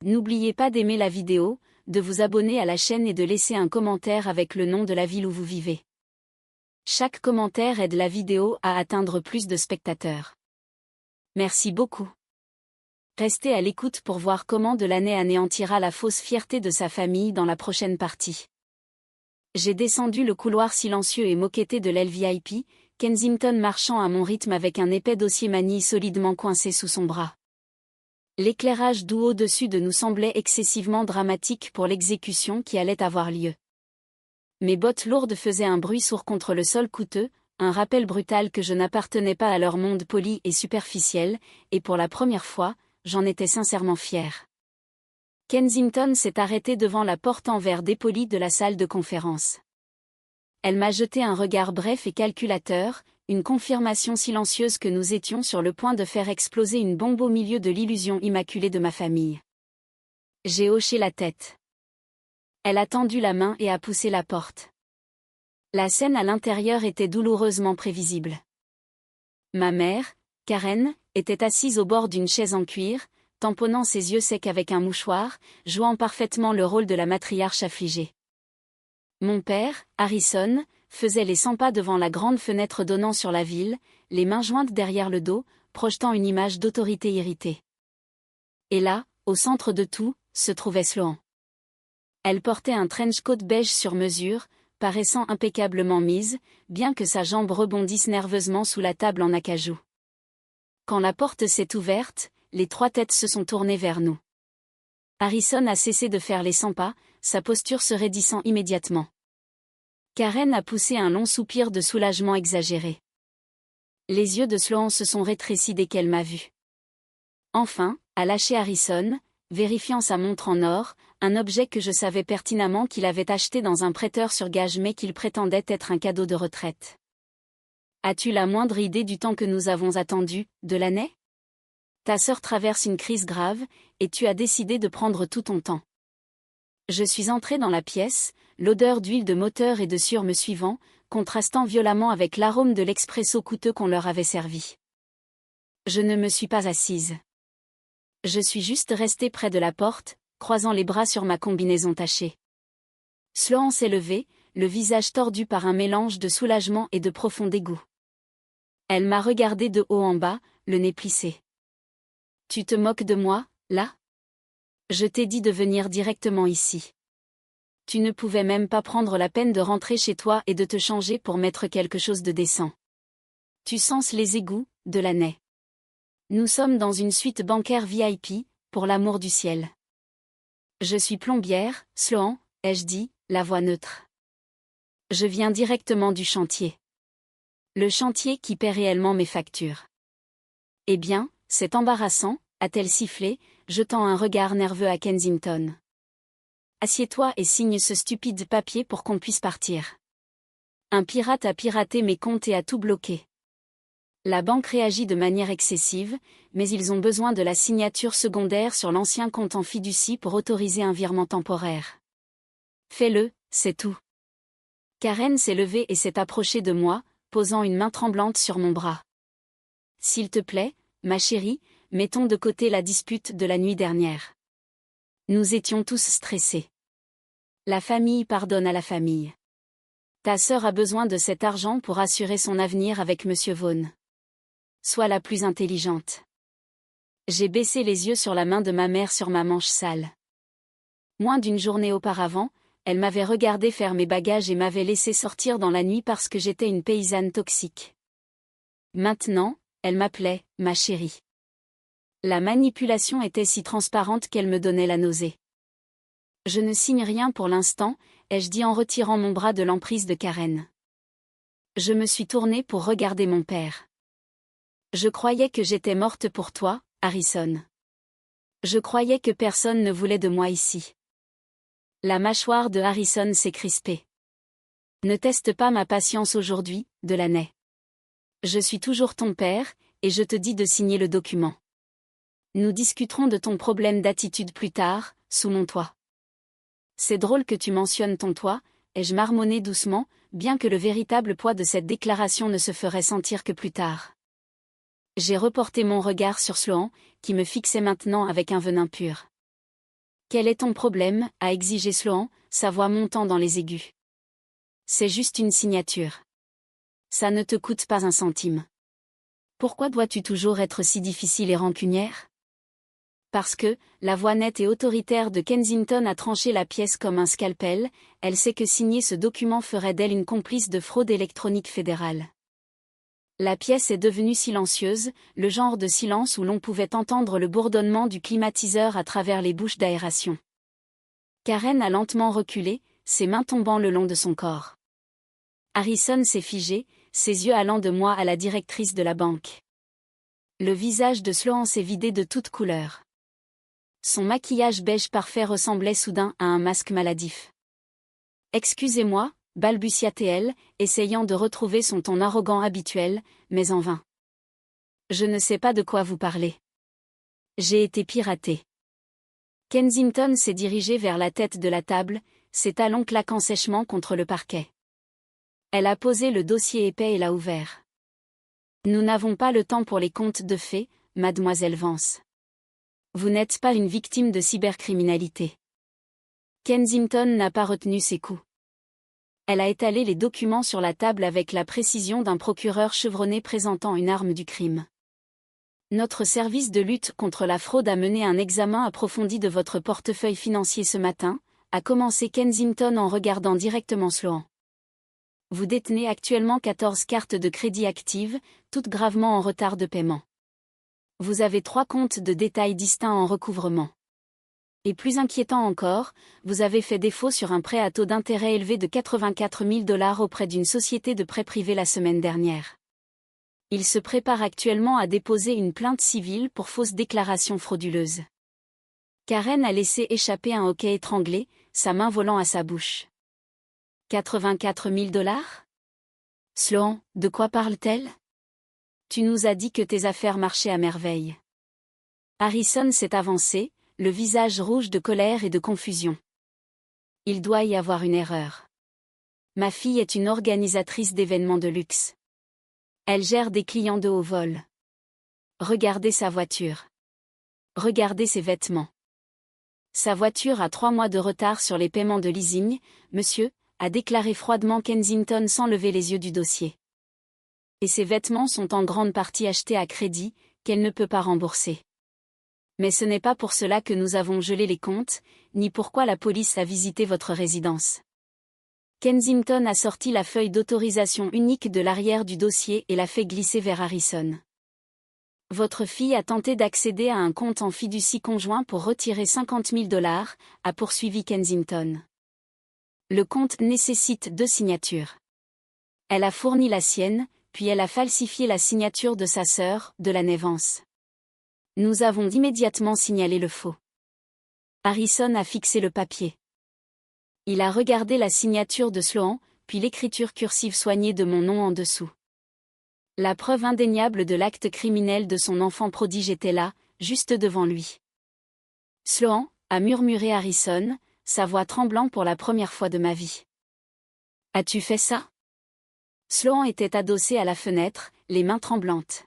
N'oubliez pas d'aimer la vidéo, de vous abonner à la chaîne et de laisser un commentaire avec le nom de la ville où vous vivez. Chaque commentaire aide la vidéo à atteindre plus de spectateurs. Merci beaucoup. Restez à l'écoute pour voir comment Delaney anéantira la fausse fierté de sa famille dans la prochaine partie. J'ai descendu le couloir silencieux et moquetté de l'aile VIP, Kensington marchant à mon rythme avec un épais dossier manille solidement coincé sous son bras. L'éclairage doux au-dessus de nous semblait excessivement dramatique pour l'exécution qui allait avoir lieu. Mes bottes lourdes faisaient un bruit sourd contre le sol coûteux, un rappel brutal que je n'appartenais pas à leur monde poli et superficiel, et pour la première fois, j'en étais sincèrement fier. Kensington s'est arrêtée devant la porte en verre dépoli de la salle de conférence. Elle m'a jeté un regard bref et calculateur, une confirmation silencieuse que nous étions sur le point de faire exploser une bombe au milieu de l'illusion immaculée de ma famille. J'ai hoché la tête. Elle a tendu la main et a poussé la porte. La scène à l'intérieur était douloureusement prévisible. Ma mère, Karen, était assise au bord d'une chaise en cuir, tamponnant ses yeux secs avec un mouchoir, jouant parfaitement le rôle de la matriarche affligée. Mon père, Harrison, faisait les 100 pas devant la grande fenêtre donnant sur la ville, les mains jointes derrière le dos, projetant une image d'autorité irritée. Et là, au centre de tout, se trouvait Sloan. Elle portait un trench coat beige sur mesure, paraissant impeccablement mise, bien que sa jambe rebondisse nerveusement sous la table en acajou. Quand la porte s'est ouverte, les 3 têtes se sont tournées vers nous. Harrison a cessé de faire les 100 pas, sa posture se raidissant immédiatement. Karen a poussé un long soupir de soulagement exagéré. Les yeux de Sloan se sont rétrécis dès qu'elle m'a vu. Enfin, a lâché Harrison, vérifiant sa montre en or, un objet que je savais pertinemment qu'il avait acheté dans un prêteur sur gage mais qu'il prétendait être un cadeau de retraite. As-tu la moindre idée du temps que nous avons attendu, Delaney ? Ta sœur traverse une crise grave, et tu as décidé de prendre tout ton temps. Je suis entré dans la pièce, l'odeur d'huile de moteur et de sueur me suivant, contrastant violemment avec l'arôme de l'expresso coûteux qu'on leur avait servi. Je ne me suis pas assise. Je suis juste restée près de la porte, croisant les bras sur ma combinaison tachée. Sloan s'est levé, le visage tordu par un mélange de soulagement et de profond dégoût. Elle m'a regardé de haut en bas, le nez plissé. Tu te moques de moi, là ? Je t'ai dit de venir directement ici. Tu ne pouvais même pas prendre la peine de rentrer chez toi et de te changer pour mettre quelque chose de décent. Tu senses les égouts, Delaney. Nous sommes dans une suite bancaire VIP, pour l'amour du ciel. Je suis plombière, Sloan, ai-je dit, la voix neutre. Je viens directement du chantier. Le chantier qui paie réellement mes factures. Eh bien, c'est embarrassant, a-t-elle sifflé, jetant un regard nerveux à Kensington. Assieds-toi et signe ce stupide papier pour qu'on puisse partir. Un pirate a piraté mes comptes et a tout bloqué. La banque réagit de manière excessive, mais ils ont besoin de la signature secondaire sur l'ancien compte en fiducie pour autoriser un virement temporaire. Fais-le, c'est tout. Karen s'est levée et s'est approchée de moi, posant une main tremblante sur mon bras. S'il te plaît, ma chérie, mettons de côté la dispute de la nuit dernière. Nous étions tous stressés. La famille pardonne à la famille. Ta sœur a besoin de cet argent pour assurer son avenir avec Monsieur Vaughn. Sois la plus intelligente. J'ai baissé les yeux sur la main de ma mère sur ma manche sale. Moins d'une journée auparavant, elle m'avait regardé faire mes bagages et m'avait laissé sortir dans la nuit parce que j'étais une paysanne toxique. Maintenant, elle m'appelait « ma chérie ». La manipulation était si transparente qu'elle me donnait la nausée. Je ne signe rien pour l'instant, ai-je dit en retirant mon bras de l'emprise de Karen. Je me suis tournée pour regarder mon père. Je croyais que j'étais morte pour toi, Harrison. Je croyais que personne ne voulait de moi ici. La mâchoire de Harrison s'est crispée. Ne teste pas ma patience aujourd'hui, Delaney. Je suis toujours ton père, et je te dis de signer le document. Nous discuterons de ton problème d'attitude plus tard, sous mon toit. C'est drôle que tu mentionnes ton toit, ai-je marmonné doucement, bien que le véritable poids de cette déclaration ne se ferait sentir que plus tard. J'ai reporté mon regard sur Sloan, qui me fixait maintenant avec un venin pur. Quel est ton problème, a exigé Sloan, sa voix montant dans les aigus. C'est juste une signature. Ça ne te coûte pas un centime. Pourquoi dois-tu toujours être si difficile et rancunière? Parce que, la voix nette et autoritaire de Kensington a tranché la pièce comme un scalpel, elle sait que signer ce document ferait d'elle une complice de fraude électronique fédérale. La pièce est devenue silencieuse, le genre de silence où l'on pouvait entendre le bourdonnement du climatiseur à travers les bouches d'aération. Karen a lentement reculé, ses mains tombant le long de son corps. Harrison s'est figé, ses yeux allant de moi à la directrice de la banque. Le visage de Sloan s'est vidé de toute couleur. Son maquillage beige parfait ressemblait soudain à un masque maladif. « Excusez-moi », balbutia-t-elle, essayant de retrouver son ton arrogant habituel, mais en vain. « Je ne sais pas de quoi vous parlez. J'ai été piratée. » Kensington s'est dirigé vers la tête de la table, ses talons claquant sèchement contre le parquet. Elle a posé le dossier épais et l'a ouvert. « Nous n'avons pas le temps pour les contes de fées, mademoiselle Vance. Vous n'êtes pas une victime de cybercriminalité. » Kensington n'a pas retenu ses coups. Elle a étalé les documents sur la table avec la précision d'un procureur chevronné présentant une arme du crime. Notre service de lutte contre la fraude a mené un examen approfondi de votre portefeuille financier ce matin, a commencé Kensington en regardant directement Sloan. Vous détenez actuellement 14 cartes de crédit actives, toutes gravement en retard de paiement. Vous avez 3 comptes de détail distincts en recouvrement. Et plus inquiétant encore, vous avez fait défaut sur un prêt à taux d'intérêt élevé de 84 000 $ auprès d'une société de prêt privé la semaine dernière. Il se prépare actuellement à déposer une plainte civile pour fausse déclaration frauduleuse. Karen a laissé échapper un hoquet étranglé, sa main volant à sa bouche. 84 000 $? Sloan, de quoi parle-t-elle? Tu nous as dit que tes affaires marchaient à merveille. Harrison s'est avancé, le visage rouge de colère et de confusion. Il doit y avoir une erreur. Ma fille est une organisatrice d'événements de luxe. Elle gère des clients de haut vol. Regardez sa voiture. Regardez ses vêtements. Sa voiture a 3 mois de retard sur les paiements de leasing, monsieur, a déclaré froidement Kensington sans lever les yeux du dossier. Et ses vêtements sont en grande partie achetés à crédit, qu'elle ne peut pas rembourser. Mais ce n'est pas pour cela que nous avons gelé les comptes, ni pourquoi la police a visité votre résidence. Kensington a sorti la feuille d'autorisation unique de l'arrière du dossier et l'a fait glisser vers Harrison. Votre fille a tenté d'accéder à un compte en fiducie conjoint pour retirer 50 000 $, a poursuivi Kensington. Le compte nécessite 2 signatures. Elle a fourni la sienne, puis elle a falsifié la signature de sa sœur, Delaney Vance. Nous avons immédiatement signalé le faux. Harrison a fixé le papier. Il a regardé la signature de Sloan, puis l'écriture cursive soignée de mon nom en dessous. La preuve indéniable de l'acte criminel de son enfant prodige était là, juste devant lui. Sloan, a murmuré Harrison, sa voix tremblant pour la première fois de ma vie. As-tu fait ça? Sloan était adossé à la fenêtre, les mains tremblantes.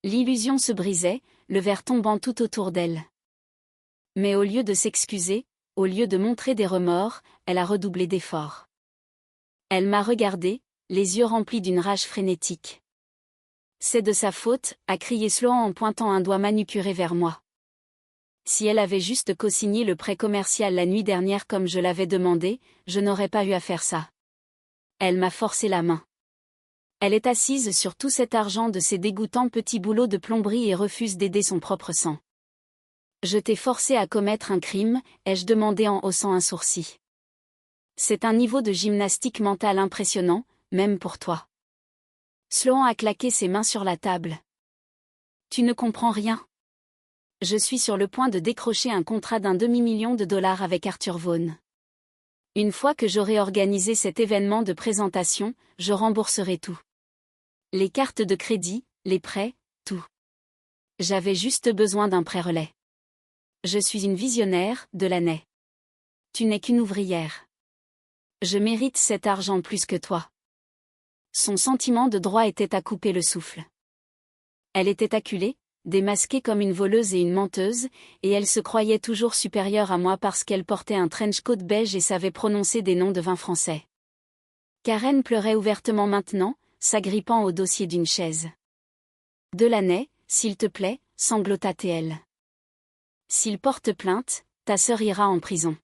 L'illusion se brisait, le verre tombant tout autour d'elle. Mais au lieu de s'excuser, au lieu de montrer des remords, elle a redoublé d'efforts. Elle m'a regardé, les yeux remplis d'une rage frénétique. C'est de sa faute, a crié Sloan en pointant un doigt manucuré vers moi. Si elle avait juste co-signé le prêt commercial la nuit dernière comme je l'avais demandé, je n'aurais pas eu à faire ça. Elle m'a forcé la main. Elle est assise sur tout cet argent de ses dégoûtants petits boulots de plomberie et refuse d'aider son propre sang. Je t'ai forcé à commettre un crime, ai-je demandé en haussant un sourcil. C'est un niveau de gymnastique mentale impressionnant, même pour toi. Sloan a claqué ses mains sur la table. Tu ne comprends rien. Je suis sur le point de décrocher un contrat d'1 demi-million de dollars avec Arthur Vaughan. Une fois que j'aurai organisé cet événement de présentation, je rembourserai tout. Les cartes de crédit, les prêts, tout. J'avais juste besoin d'un prêt-relais. Je suis une visionnaire, Delaney. Tu n'es qu'une ouvrière. Je mérite cet argent plus que toi. Son sentiment de droit était à couper le souffle. Elle était acculée, démasquée comme une voleuse et une menteuse, et elle se croyait toujours supérieure à moi parce qu'elle portait un trench-coat beige et savait prononcer des noms de vins français. Karen pleurait ouvertement maintenant, s'agrippant au dossier d'une chaise. Delaney, s'il te plaît, sanglota TL. S'il porte plainte, ta sœur ira en prison.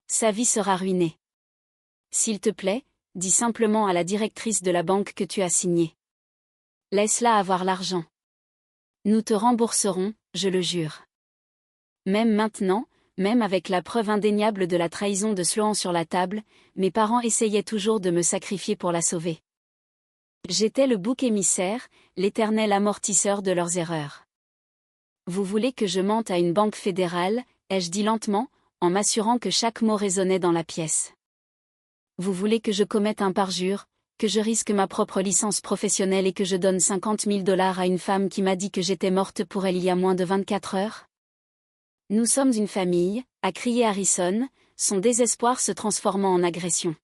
Sa vie sera ruinée. S'il te plaît, dis simplement à la directrice de la banque que tu as signé. Laisse-la avoir l'argent. Nous te rembourserons, je le jure. Même maintenant, même avec la preuve indéniable de la trahison de Sloan sur la table, mes parents essayaient toujours de me sacrifier pour la sauver. J'étais le bouc émissaire, l'éternel amortisseur de leurs erreurs. Vous voulez que je mente à une banque fédérale, ai-je dit lentement, en m'assurant que chaque mot résonnait dans la pièce. Vous voulez que je commette un parjure, que je risque ma propre licence professionnelle et que je donne 50 000 dollars à une femme qui m'a dit que j'étais morte pour elle il y a moins de 24 heures? Nous sommes une famille, a crié Harrison, son désespoir se transformant en agression.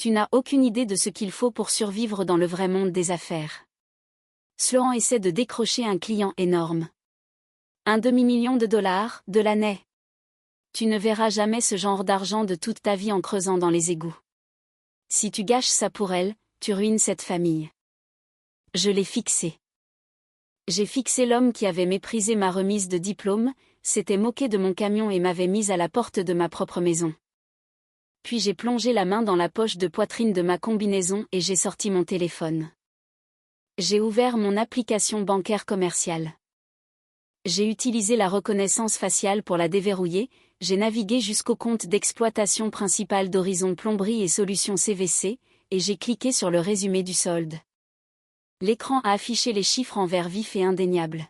Tu n'as aucune idée de ce qu'il faut pour survivre dans le vrai monde des affaires. Sloan essaie de décrocher un client énorme. 1 demi-million de dollars, Delaney. Tu ne verras jamais ce genre d'argent de toute ta vie en creusant dans les égouts. Si tu gâches ça pour elle, tu ruines cette famille. Je l'ai fixé. J'ai fixé l'homme qui avait méprisé ma remise de diplôme, s'était moqué de mon camion et m'avait mise à la porte de ma propre maison. Puis j'ai plongé la main dans la poche de poitrine de ma combinaison et j'ai sorti mon téléphone. J'ai ouvert mon application bancaire commerciale. J'ai utilisé la reconnaissance faciale pour la déverrouiller, j'ai navigué jusqu'au compte d'exploitation principal d'Horizon Plomberie et Solutions CVC, et j'ai cliqué sur le résumé du solde. L'écran a affiché les chiffres en vert vif et indéniable.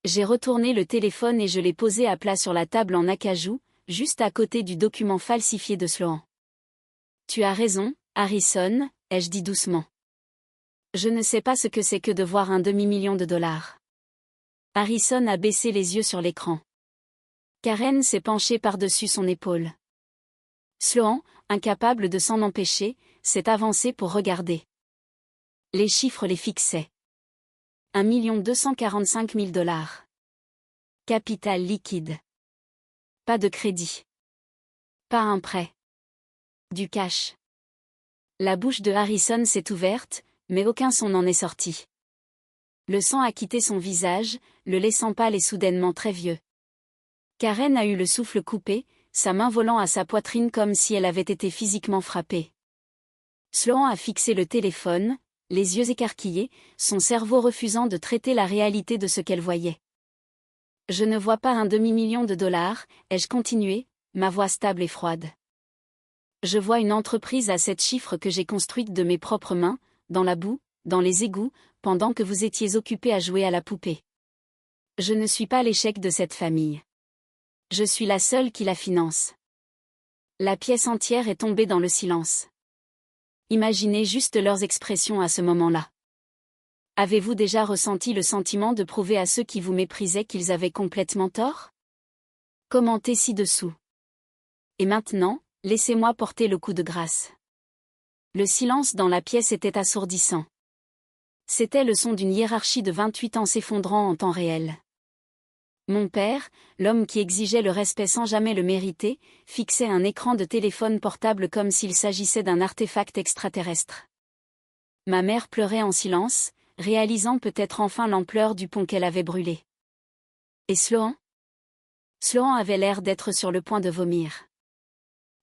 J'ai retourné le téléphone et je l'ai posé à plat sur la table en acajou, juste à côté du document falsifié de Sloan. Tu as raison, Harrison, ai-je dit doucement. Je ne sais pas ce que c'est que de voir 1 demi-million de dollars. Harrison a baissé les yeux sur l'écran. Karen s'est penchée par-dessus son épaule. Sloan, incapable de s'en empêcher, s'est avancé pour regarder. Les chiffres les fixaient. 1 245 000 dollars. Capital liquide. Pas de crédit. Pas un prêt. Du cash. La bouche de Harrison s'est ouverte, mais aucun son n'en est sorti. Le sang a quitté son visage, le laissant pâle et soudainement très vieux. Karen a eu le souffle coupé, sa main volant à sa poitrine comme si elle avait été physiquement frappée. Sloan a fixé le téléphone, les yeux écarquillés, son cerveau refusant de traiter la réalité de ce qu'elle voyait. Je ne vois pas 1 demi-million de dollars, ai-je continué, ma voix stable et froide. Je vois une entreprise à 7 chiffres que j'ai construite de mes propres mains, dans la boue, dans les égouts, pendant que vous étiez occupés à jouer à la poupée. Je ne suis pas l'échec de cette famille. Je suis la seule qui la finance. La pièce entière est tombée dans le silence. Imaginez juste leurs expressions à ce moment-là. Avez-vous déjà ressenti le sentiment de prouver à ceux qui vous méprisaient qu'ils avaient complètement tort? Commentez ci-dessous. Et maintenant, laissez-moi porter le coup de grâce. Le silence dans la pièce était assourdissant. C'était le son d'une hiérarchie de 28 ans s'effondrant en temps réel. Mon père, l'homme qui exigeait le respect sans jamais le mériter, fixait un écran de téléphone portable comme s'il s'agissait d'un artefact extraterrestre. Ma mère pleurait en silence, réalisant peut-être enfin l'ampleur du pont qu'elle avait brûlé. Et Sloan? Sloan avait l'air d'être sur le point de vomir.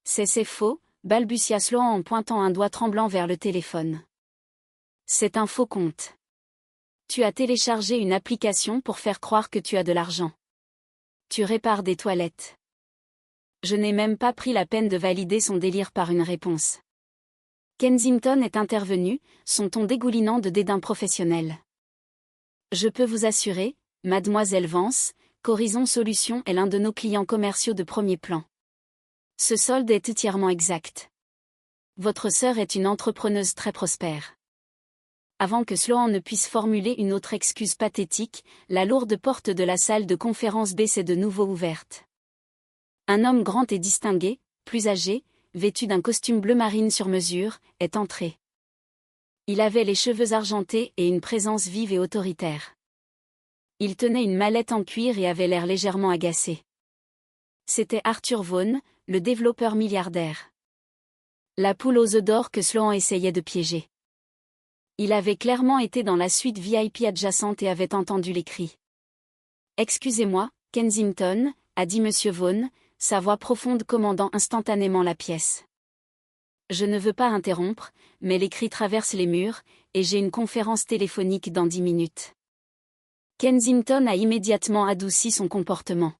C'est faux, balbutia Sloan en pointant un doigt tremblant vers le téléphone. C'est un faux compte. Tu as téléchargé une application pour faire croire que tu as de l'argent. Tu répares des toilettes. Je n'ai même pas pris la peine de valider son délire par une réponse. Kensington est intervenu, son ton dégoulinant de dédain professionnel. Je peux vous assurer, mademoiselle Vance, qu'Horizon Solutions est l'un de nos clients commerciaux de premier plan. Ce solde est entièrement exact. Votre sœur est une entrepreneuse très prospère. Avant que Sloan ne puisse formuler une autre excuse pathétique, la lourde porte de la salle de conférence B s'est de nouveau ouverte. Un homme grand et distingué, plus âgé, vêtu d'un costume bleu marine sur mesure, est entré. Il avait les cheveux argentés et une présence vive et autoritaire. Il tenait une mallette en cuir et avait l'air légèrement agacé. C'était Arthur Vaughan, le développeur milliardaire. La poule aux œufs d'or que Sloan essayait de piéger. Il avait clairement été dans la suite VIP adjacente et avait entendu les cris. « Excusez-moi, Kensington », a dit M. Vaughan, sa voix profonde commandant instantanément la pièce. « Je ne veux pas interrompre, mais les cris traversent les murs, et j'ai une conférence téléphonique dans 10 minutes. » Kensington a immédiatement adouci son comportement.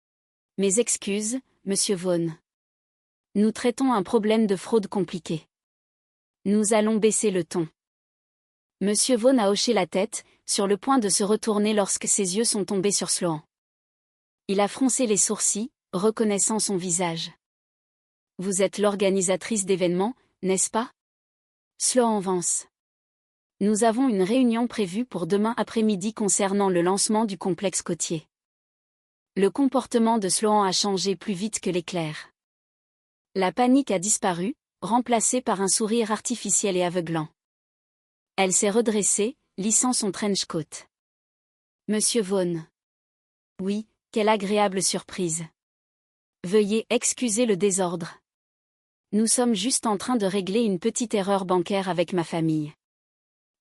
« Mes excuses, M. Vaughan. Nous traitons un problème de fraude compliqué. Nous allons baisser le ton. » M. Vaughan a hoché la tête, sur le point de se retourner lorsque ses yeux sont tombés sur Sloan. Il a froncé les sourcils, reconnaissant son visage. « Vous êtes l'organisatrice d'événements, n'est-ce pas ? Sloan Vance. Nous avons une réunion prévue pour demain après-midi concernant le lancement du complexe côtier. » Le comportement de Sloan a changé plus vite que l'éclair. La panique a disparu, remplacée par un sourire artificiel et aveuglant. Elle s'est redressée, lissant son trench coat. « Monsieur Vaughan. »« Oui, quelle agréable surprise. Veuillez excuser le désordre. Nous sommes juste en train de régler une petite erreur bancaire avec ma famille.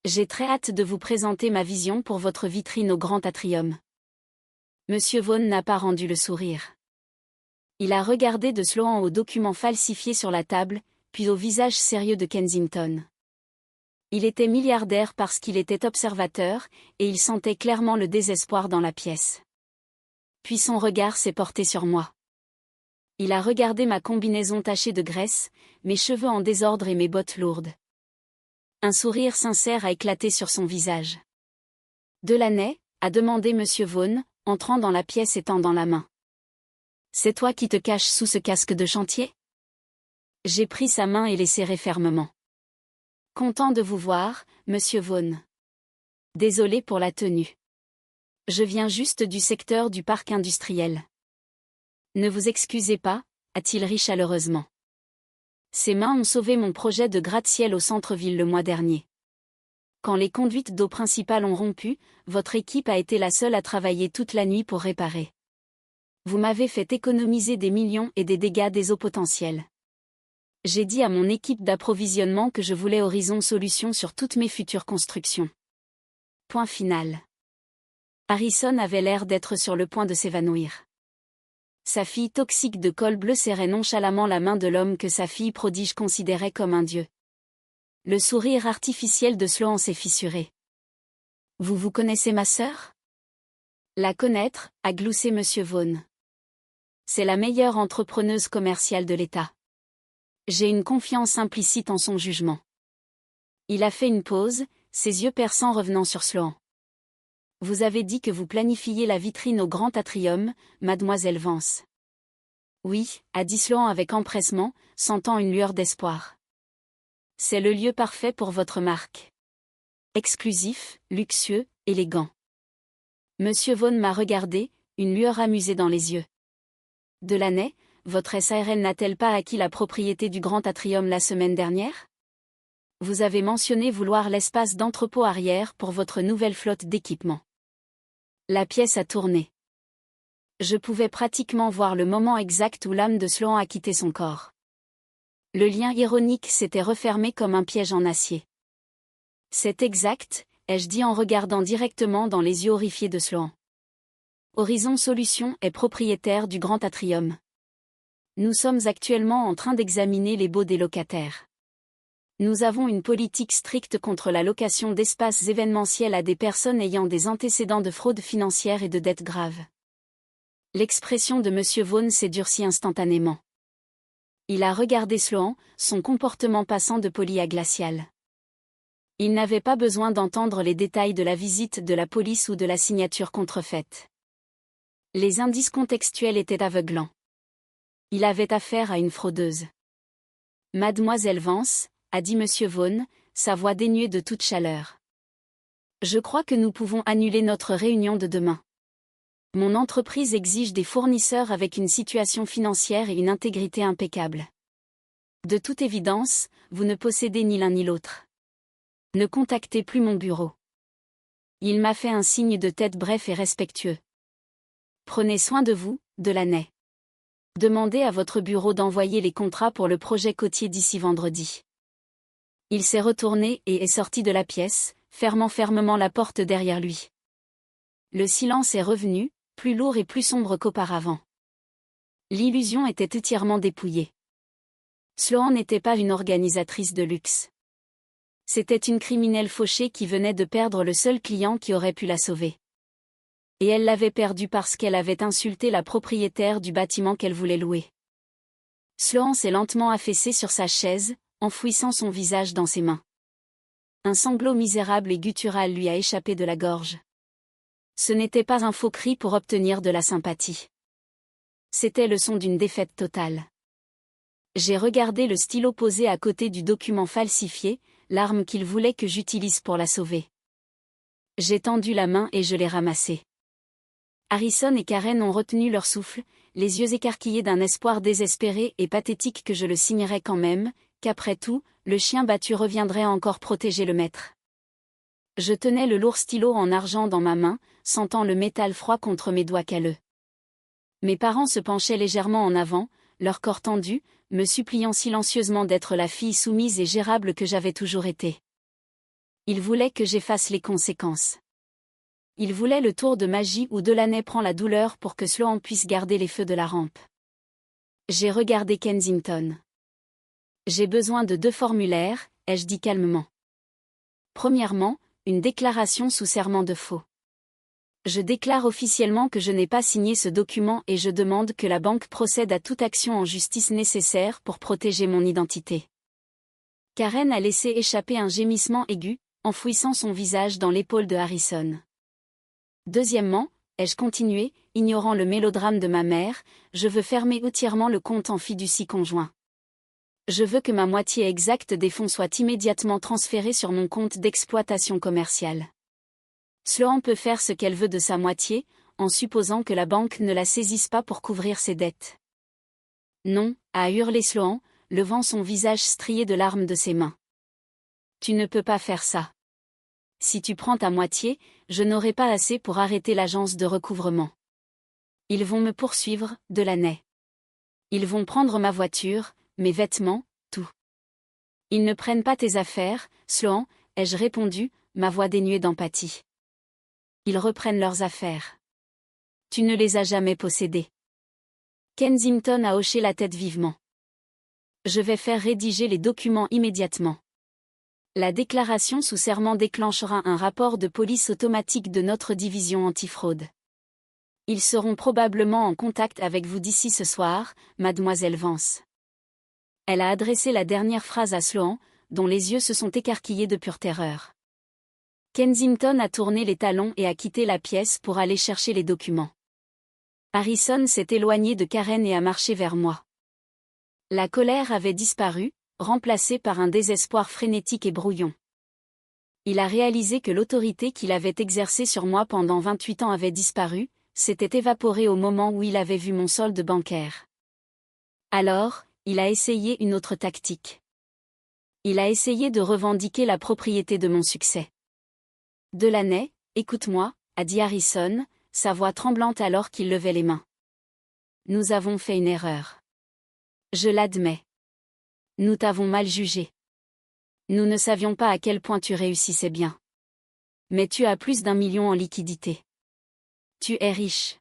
J'ai très hâte de vous présenter ma vision pour votre vitrine au Grand Atrium. » Monsieur Vaughan n'a pas rendu le sourire. Il a regardé de Sloan aux documents falsifiés sur la table, puis au visage sérieux de Kensington. Il était milliardaire parce qu'il était observateur, et il sentait clairement le désespoir dans la pièce. Puis son regard s'est porté sur moi. Il a regardé ma combinaison tachée de graisse, mes cheveux en désordre et mes bottes lourdes. Un sourire sincère a éclaté sur son visage. « Delaney ?» a demandé M. Vaughan, entrant dans la pièce et tendant la main. « C'est toi qui te caches sous ce casque de chantier ?» J'ai pris sa main et l'ai serrée fermement. « Content de vous voir, M. Vaughan. Désolé pour la tenue. Je viens juste du secteur du parc industriel. » « Ne vous excusez pas, » a-t-il ri chaleureusement. Ses mains ont sauvé mon projet de gratte-ciel au centre-ville le mois dernier. Quand les conduites d'eau principales ont rompu, votre équipe a été la seule à travailler toute la nuit pour réparer. Vous m'avez fait économiser des millions et des dégâts des eaux potentiels. J'ai dit à mon équipe d'approvisionnement que je voulais Horizon Solutions sur toutes mes futures constructions. Point final. Harrison avait l'air d'être sur le point de s'évanouir. Sa fille toxique de col bleu serrait nonchalamment la main de l'homme que sa fille prodige considérait comme un dieu. Le sourire artificiel de Sloan s'est fissuré. « Vous connaissez ma sœur ? » La connaître, a gloussé M. Vaughan. C'est la meilleure entrepreneuse commerciale de l'État. J'ai une confiance implicite en son jugement. Il a fait une pause, ses yeux perçants revenant sur Sloan. Vous avez dit que vous planifiez la vitrine au Grand Atrium, mademoiselle Vance. Oui, a dit Sloan avec empressement, sentant une lueur d'espoir. C'est le lieu parfait pour votre marque. Exclusif, luxueux, élégant. Monsieur Vaughan m'a regardé, une lueur amusée dans les yeux. Delaney, votre SARL n'a-t-elle pas acquis la propriété du Grand Atrium la semaine dernière ? Vous avez mentionné vouloir l'espace d'entrepôt arrière pour votre nouvelle flotte d'équipements. La pièce a tourné. Je pouvais pratiquement voir le moment exact où l'âme de Sloan a quitté son corps. Le lien ironique s'était refermé comme un piège en acier. C'est exact, ai-je dit en regardant directement dans les yeux horrifiés de Sloan. Horizon Solutions est propriétaire du Grand Atrium. Nous sommes actuellement en train d'examiner les baux des locataires. Nous avons une politique stricte contre la location d'espaces événementiels à des personnes ayant des antécédents de fraude financière et de dettes graves. L'expression de M. Vaughn s'est durcie instantanément. Il a regardé Sloan, son comportement passant de poli à glacial. Il n'avait pas besoin d'entendre les détails de la visite de la police ou de la signature contrefaite. Les indices contextuels étaient aveuglants. Il avait affaire à une fraudeuse. Mademoiselle Vance, a dit M. Vaughn, sa voix dénuée de toute chaleur. Je crois que nous pouvons annuler notre réunion de demain. Mon entreprise exige des fournisseurs avec une situation financière et une intégrité impeccable. De toute évidence, vous ne possédez ni l'un ni l'autre. Ne contactez plus mon bureau. Il m'a fait un signe de tête bref et respectueux. Prenez soin de vous, Delaney. Demandez à votre bureau d'envoyer les contrats pour le projet côtier d'ici vendredi. Il s'est retourné et est sorti de la pièce, fermant fermement la porte derrière lui. Le silence est revenu, plus lourd et plus sombre qu'auparavant. L'illusion était entièrement dépouillée. Sloan n'était pas une organisatrice de luxe. C'était une criminelle fauchée qui venait de perdre le seul client qui aurait pu la sauver. Et elle l'avait perdu parce qu'elle avait insulté la propriétaire du bâtiment qu'elle voulait louer. Sloan s'est lentement affaissé sur sa chaise, enfouissant son visage dans ses mains. Un sanglot misérable et guttural lui a échappé de la gorge. Ce n'était pas un faux cri pour obtenir de la sympathie. C'était le son d'une défaite totale. J'ai regardé le stylo posé à côté du document falsifié, l'arme qu'il voulait que j'utilise pour la sauver. J'ai tendu la main et je l'ai ramassée. Harrison et Karen ont retenu leur souffle, les yeux écarquillés d'un espoir désespéré et pathétique que je le signerais quand même, qu'après tout, le chien battu reviendrait encore protéger le maître. Je tenais le lourd stylo en argent dans ma main, sentant le métal froid contre mes doigts calleux. Mes parents se penchaient légèrement en avant, leur corps tendu, me suppliant silencieusement d'être la fille soumise et gérable que j'avais toujours été. Ils voulaient que j'efface les conséquences. Ils voulaient le tour de magie où Delaney prend la douleur pour que Sloan puisse garder les feux de la rampe. J'ai regardé Kensington. J'ai besoin de 2 formulaires, ai-je dit calmement. Premièrement, une déclaration sous serment de faux. Je déclare officiellement que je n'ai pas signé ce document et je demande que la banque procède à toute action en justice nécessaire pour protéger mon identité. Karen a laissé échapper un gémissement aigu, enfouissant son visage dans l'épaule de Harrison. Deuxièmement, ai-je continué, ignorant le mélodrame de ma mère, je veux fermer entièrement le compte en fiducie conjoint. Je veux que ma moitié exacte des fonds soit immédiatement transférée sur mon compte d'exploitation commerciale. Sloan peut faire ce qu'elle veut de sa moitié, en supposant que la banque ne la saisisse pas pour couvrir ses dettes. Non, a hurlé Sloan, levant son visage strié de larmes de ses mains. Tu ne peux pas faire ça. Si tu prends ta moitié, je n'aurai pas assez pour arrêter l'agence de recouvrement. Ils vont me poursuivre, Delaney. Ils vont prendre ma voiture, mes vêtements, tout. Ils ne prennent pas tes affaires, Sloan, ai-je répondu, ma voix dénuée d'empathie. Ils reprennent leurs affaires. Tu ne les as jamais possédées. Kensington a hoché la tête vivement. Je vais faire rédiger les documents immédiatement. La déclaration sous serment déclenchera un rapport de police automatique de notre division antifraude. Ils seront probablement en contact avec vous d'ici ce soir, mademoiselle Vance. Elle a adressé la dernière phrase à Sloan, dont les yeux se sont écarquillés de pure terreur. Kensington a tourné les talons et a quitté la pièce pour aller chercher les documents. Harrison s'est éloigné de Karen et a marché vers moi. La colère avait disparu, remplacée par un désespoir frénétique et brouillon. Il a réalisé que l'autorité qu'il avait exercée sur moi pendant 28 ans avait disparu, s'était évaporée au moment où il avait vu mon solde bancaire. Alors, il a essayé une autre tactique. Il a essayé de revendiquer la propriété de mon succès. Delaney, écoute-moi, a dit Harrison, sa voix tremblante alors qu'il levait les mains. Nous avons fait une erreur. Je l'admets. Nous t'avons mal jugé. Nous ne savions pas à quel point tu réussissais bien. Mais tu as plus d'1 million en liquidité. Tu es riche.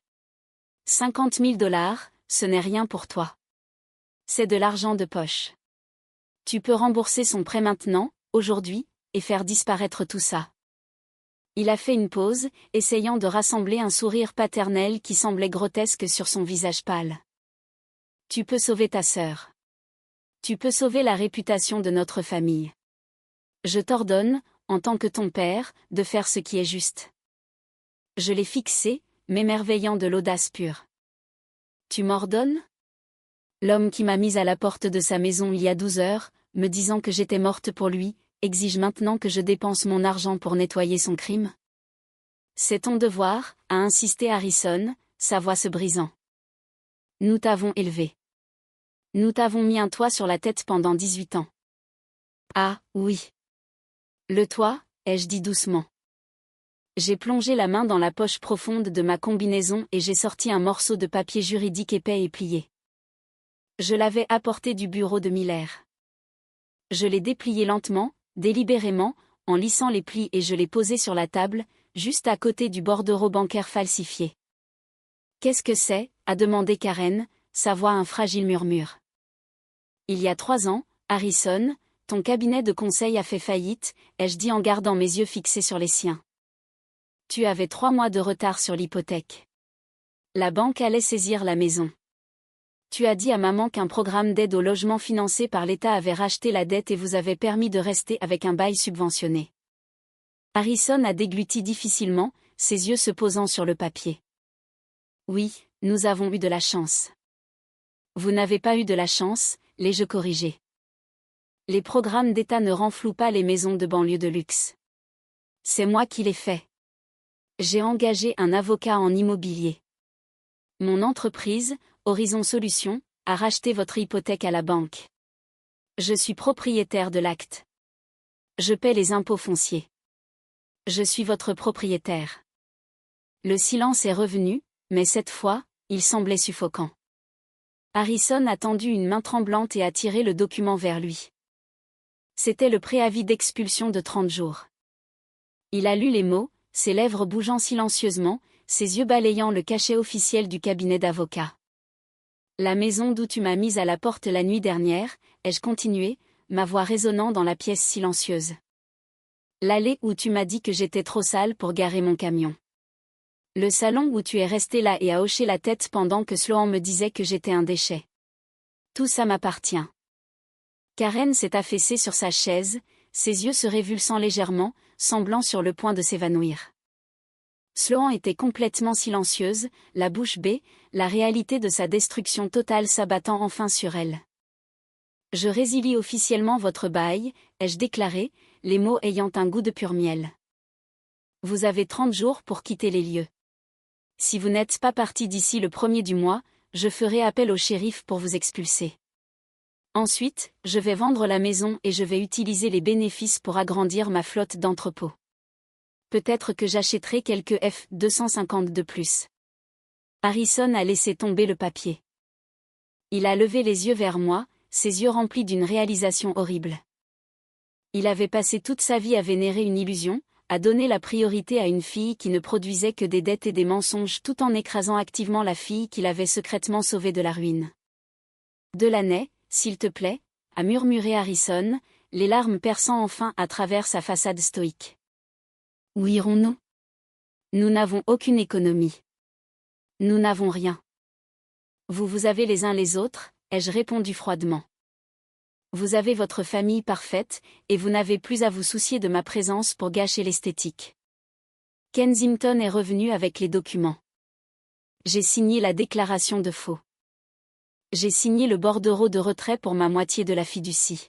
50 000 $, ce n'est rien pour toi. C'est de l'argent de poche. Tu peux rembourser son prêt maintenant, aujourd'hui, et faire disparaître tout ça. Il a fait une pause, essayant de rassembler un sourire paternel qui semblait grotesque sur son visage pâle. Tu peux sauver ta sœur. Tu peux sauver la réputation de notre famille. Je t'ordonne, en tant que ton père, de faire ce qui est juste. Je l'ai fixé, m'émerveillant de l'audace pure. Tu m'ordonnes ? L'homme qui m'a mise à la porte de sa maison il y a 12 heures, me disant que j'étais morte pour lui, exige maintenant que je dépense mon argent pour nettoyer son crime ? C'est ton devoir, a insisté Harrison, sa voix se brisant. Nous t'avons élevé. Nous t'avons mis un toit sur la tête pendant 18 ans. Ah, oui. Le toit, ai-je dit doucement. J'ai plongé la main dans la poche profonde de ma combinaison et j'ai sorti un morceau de papier juridique épais et plié. Je l'avais apporté du bureau de Miller. Je l'ai déplié lentement, délibérément, en lissant les plis et je l'ai posé sur la table, juste à côté du bordereau bancaire falsifié. Qu'est-ce que c'est ? A demandé Karen, sa voix un fragile murmure. Il y a 3 ans, Harrison, ton cabinet de conseil a fait faillite, ai-je dit en gardant mes yeux fixés sur les siens. Tu avais 3 mois de retard sur l'hypothèque. La banque allait saisir la maison. Tu as dit à maman qu'un programme d'aide au logement financé par l'État avait racheté la dette et vous avait permis de rester avec un bail subventionné. Harrison a dégluti difficilement, ses yeux se posant sur le papier. Oui, nous avons eu de la chance. Vous n'avez pas eu de la chance, l'ai-je corrigé. Les programmes d'État ne renflouent pas les maisons de banlieue de luxe. C'est moi qui l'ai fait. J'ai engagé un avocat en immobilier. Mon entreprise, Horizon Solutions, a racheté votre hypothèque à la banque. Je suis propriétaire de l'acte. Je paie les impôts fonciers. Je suis votre propriétaire. Le silence est revenu, mais cette fois, il semblait suffocant. Harrison a tendu une main tremblante et a tiré le document vers lui. C'était le préavis d'expulsion de 30 jours. Il a lu les mots, ses lèvres bougeant silencieusement, ses yeux balayant le cachet officiel du cabinet d'avocat. La maison d'où tu m'as mise à la porte la nuit dernière, ai-je continué, ma voix résonnant dans la pièce silencieuse. L'allée où tu m'as dit que j'étais trop sale pour garer mon camion. Le salon où tu es resté là et a hoché la tête pendant que Sloan me disait que j'étais un déchet. Tout ça m'appartient. Karen s'est affaissée sur sa chaise, ses yeux se révulsant légèrement, semblant sur le point de s'évanouir. Sloan était complètement silencieuse, la bouche bée, la réalité de sa destruction totale s'abattant enfin sur elle. Je résilie officiellement votre bail, ai-je déclaré, les mots ayant un goût de pur miel. Vous avez 30 jours pour quitter les lieux. Si vous n'êtes pas parti d'ici le 1er du mois, je ferai appel au shérif pour vous expulser. Ensuite, je vais vendre la maison et je vais utiliser les bénéfices pour agrandir ma flotte d'entrepôts. Peut-être que j'achèterai quelques F-250 de plus. Harrison a laissé tomber le papier. Il a levé les yeux vers moi, ses yeux remplis d'une réalisation horrible. Il avait passé toute sa vie à vénérer une illusion, à donner la priorité à une fille qui ne produisait que des dettes et des mensonges tout en écrasant activement la fille qu'il avait secrètement sauvée de la ruine. Delaney, s'il te plaît, a murmuré Harrison, les larmes perçant enfin à travers sa façade stoïque. Où irons-nous ? Nous n'avons aucune économie. Nous n'avons rien. Vous avez les uns les autres, ai-je répondu froidement. Vous avez votre famille parfaite, et vous n'avez plus à vous soucier de ma présence pour gâcher l'esthétique. Kensington est revenu avec les documents. J'ai signé la déclaration de faux. J'ai signé le bordereau de retrait pour ma moitié de la fiducie.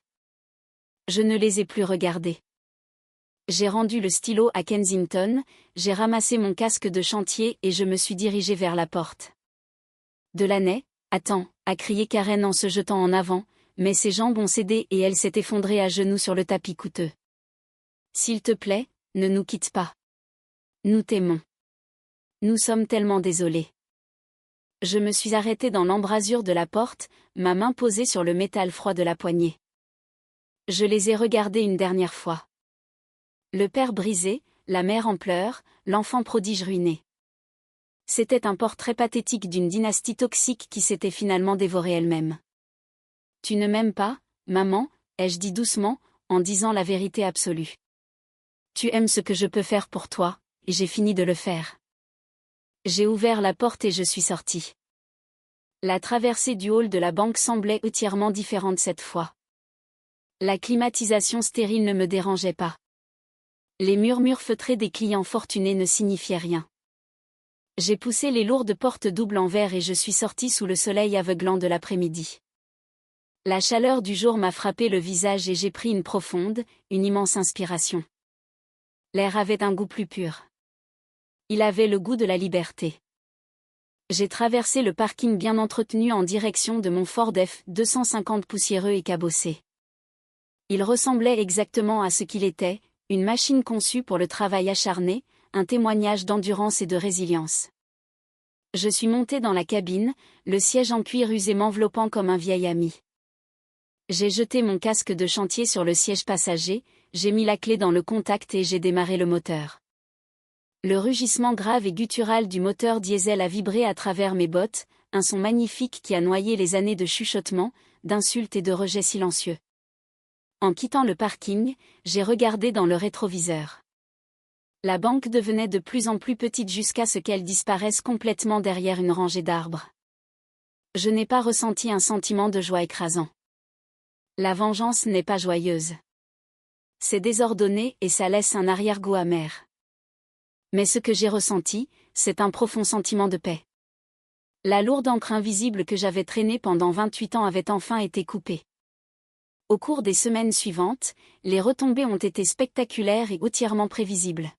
Je ne les ai plus regardés. J'ai rendu le stylo à Kensington, j'ai ramassé mon casque de chantier et je me suis dirigé vers la porte. Delaney, attends, a crié Karen en se jetant en avant, mais ses jambes ont cédé et elle s'est effondrée à genoux sur le tapis coûteux. S'il te plaît, ne nous quitte pas. Nous t'aimons. Nous sommes tellement désolés. Je me suis arrêtée dans l'embrasure de la porte, ma main posée sur le métal froid de la poignée. Je les ai regardés une dernière fois. Le père brisé, la mère en pleurs, l'enfant prodige ruiné. C'était un portrait pathétique d'une dynastie toxique qui s'était finalement dévorée elle-même. Tu ne m'aimes pas, maman, ai-je dit doucement, en disant la vérité absolue. Tu aimes ce que je peux faire pour toi, et j'ai fini de le faire. J'ai ouvert la porte et je suis sortie. La traversée du hall de la banque semblait entièrement différente cette fois. La climatisation stérile ne me dérangeait pas. Les murmures feutrés des clients fortunés ne signifiaient rien. J'ai poussé les lourdes portes doubles en verre et je suis sortie sous le soleil aveuglant de l'après-midi. La chaleur du jour m'a frappé le visage et j'ai pris une profonde, une immense inspiration. L'air avait un goût plus pur. Il avait le goût de la liberté. J'ai traversé le parking bien entretenu en direction de mon Ford F-250 poussiéreux et cabossé. Il ressemblait exactement à ce qu'il était, une machine conçue pour le travail acharné, un témoignage d'endurance et de résilience. Je suis montée dans la cabine, le siège en cuir usé m'enveloppant comme un vieil ami. J'ai jeté mon casque de chantier sur le siège passager, j'ai mis la clé dans le contact et j'ai démarré le moteur. Le rugissement grave et guttural du moteur diesel a vibré à travers mes bottes, un son magnifique qui a noyé les années de chuchotements, d'insultes et de rejets silencieux. En quittant le parking, j'ai regardé dans le rétroviseur. La banque devenait de plus en plus petite jusqu'à ce qu'elle disparaisse complètement derrière une rangée d'arbres. Je n'ai pas ressenti un sentiment de joie écrasant. La vengeance n'est pas joyeuse. C'est désordonné et ça laisse un arrière-goût amer. Mais ce que j'ai ressenti, c'est un profond sentiment de paix. La lourde encre invisible que j'avais traînée pendant 28 ans avait enfin été coupée. Au cours des semaines suivantes, les retombées ont été spectaculaires et entièrement prévisibles.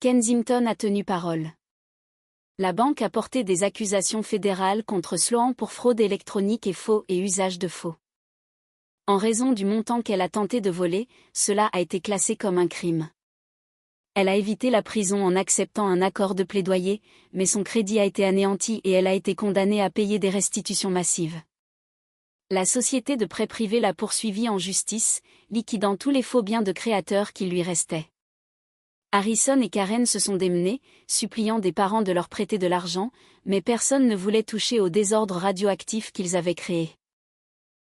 Kensington a tenu parole. La banque a porté des accusations fédérales contre Sloan pour fraude électronique et faux et usage de faux. En raison du montant qu'elle a tenté de voler, cela a été classé comme un crime. Elle a évité la prison en acceptant un accord de plaidoyer, mais son crédit a été anéanti et elle a été condamnée à payer des restitutions massives. La société de prêt privé l'a poursuivie en justice, liquidant tous les faux biens de créateurs qui lui restaient. Harrison et Karen se sont démenés, suppliant des parents de leur prêter de l'argent, mais personne ne voulait toucher au désordre radioactif qu'ils avaient créé.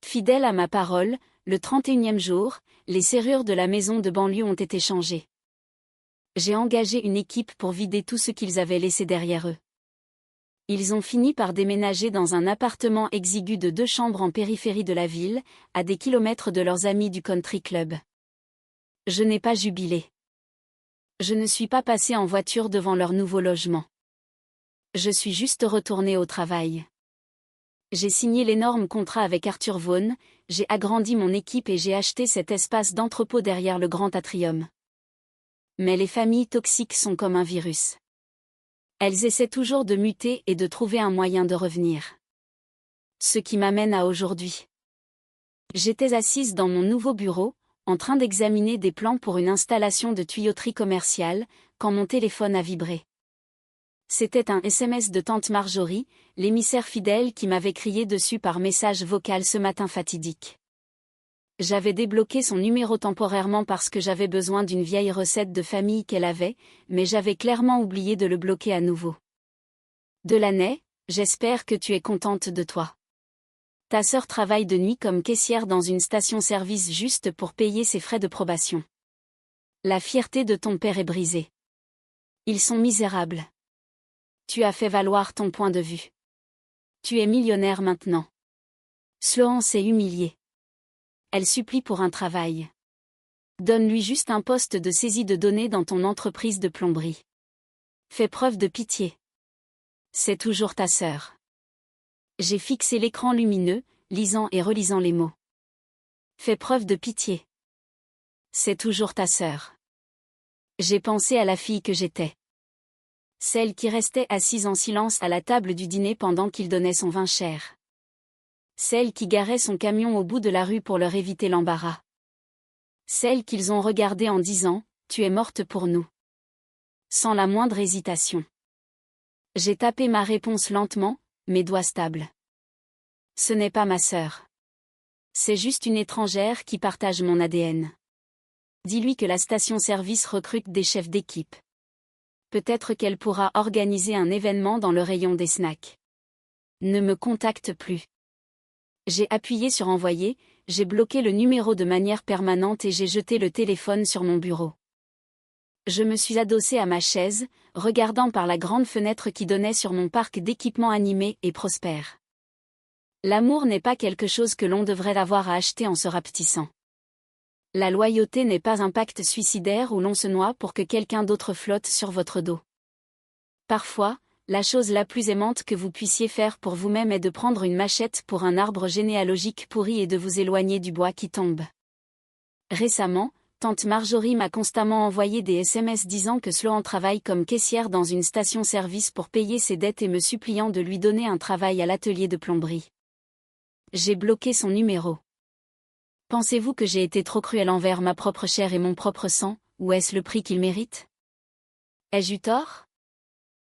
Fidèle à ma parole, le 31e jour, les serrures de la maison de banlieue ont été changées. J'ai engagé une équipe pour vider tout ce qu'ils avaient laissé derrière eux. Ils ont fini par déménager dans un appartement exigu de 2 chambres en périphérie de la ville, à des kilomètres de leurs amis du country club. Je n'ai pas jubilé. Je ne suis pas passé en voiture devant leur nouveau logement. Je suis juste retourné au travail. J'ai signé l'énorme contrat avec Arthur Vaughan, j'ai agrandi mon équipe et j'ai acheté cet espace d'entrepôt derrière le grand atrium. Mais les familles toxiques sont comme un virus. Elles essaient toujours de muter et de trouver un moyen de revenir. Ce qui m'amène à aujourd'hui. J'étais assise dans mon nouveau bureau, en train d'examiner des plans pour une installation de tuyauterie commerciale, quand mon téléphone a vibré. C'était un SMS de tante Marjorie, l'émissaire fidèle qui m'avait crié dessus par message vocal ce matin fatidique. J'avais débloqué son numéro temporairement parce que j'avais besoin d'une vieille recette de famille qu'elle avait, mais j'avais clairement oublié de le bloquer à nouveau. Delaney, j'espère que tu es contente de toi. Ta sœur travaille de nuit comme caissière dans une station-service juste pour payer ses frais de probation. La fierté de ton père est brisée. Ils sont misérables. Tu as fait valoir ton point de vue. Tu es millionnaire maintenant. Sloan s'est humiliée. Elle supplie pour un travail. Donne-lui juste un poste de saisie de données dans ton entreprise de plomberie. Fais preuve de pitié. C'est toujours ta sœur. J'ai fixé l'écran lumineux, lisant et relisant les mots. Fais preuve de pitié. C'est toujours ta sœur. J'ai pensé à la fille que j'étais. Celle qui restait assise en silence à la table du dîner pendant qu'il donnait son vin cher. Celle qui garait son camion au bout de la rue pour leur éviter l'embarras. Celle qu'ils ont regardée en disant « Tu es morte pour nous ». Sans la moindre hésitation. J'ai tapé ma réponse lentement, mes doigts stables. Ce n'est pas ma sœur. C'est juste une étrangère qui partage mon ADN. Dis-lui que la station-service recrute des chefs d'équipe. Peut-être qu'elle pourra organiser un événement dans le rayon des snacks. Ne me contacte plus. J'ai appuyé sur envoyer, j'ai bloqué le numéro de manière permanente et j'ai jeté le téléphone sur mon bureau. Je me suis adossée à ma chaise, regardant par la grande fenêtre qui donnait sur mon parc d'équipements animés et prospères. L'amour n'est pas quelque chose que l'on devrait avoir à acheter en se rapetissant. La loyauté n'est pas un pacte suicidaire où l'on se noie pour que quelqu'un d'autre flotte sur votre dos. Parfois, la chose la plus aimante que vous puissiez faire pour vous-même est de prendre une machette pour un arbre généalogique pourri et de vous éloigner du bois qui tombe. Récemment, tante Marjorie m'a constamment envoyé des SMS disant que Sloan travaille comme caissière dans une station-service pour payer ses dettes et me suppliant de lui donner un travail à l'atelier de plomberie. J'ai bloqué son numéro. Pensez-vous que j'ai été trop cruelle envers ma propre chair et mon propre sang, ou est-ce le prix qu'il mérite? Ai-je eu tort?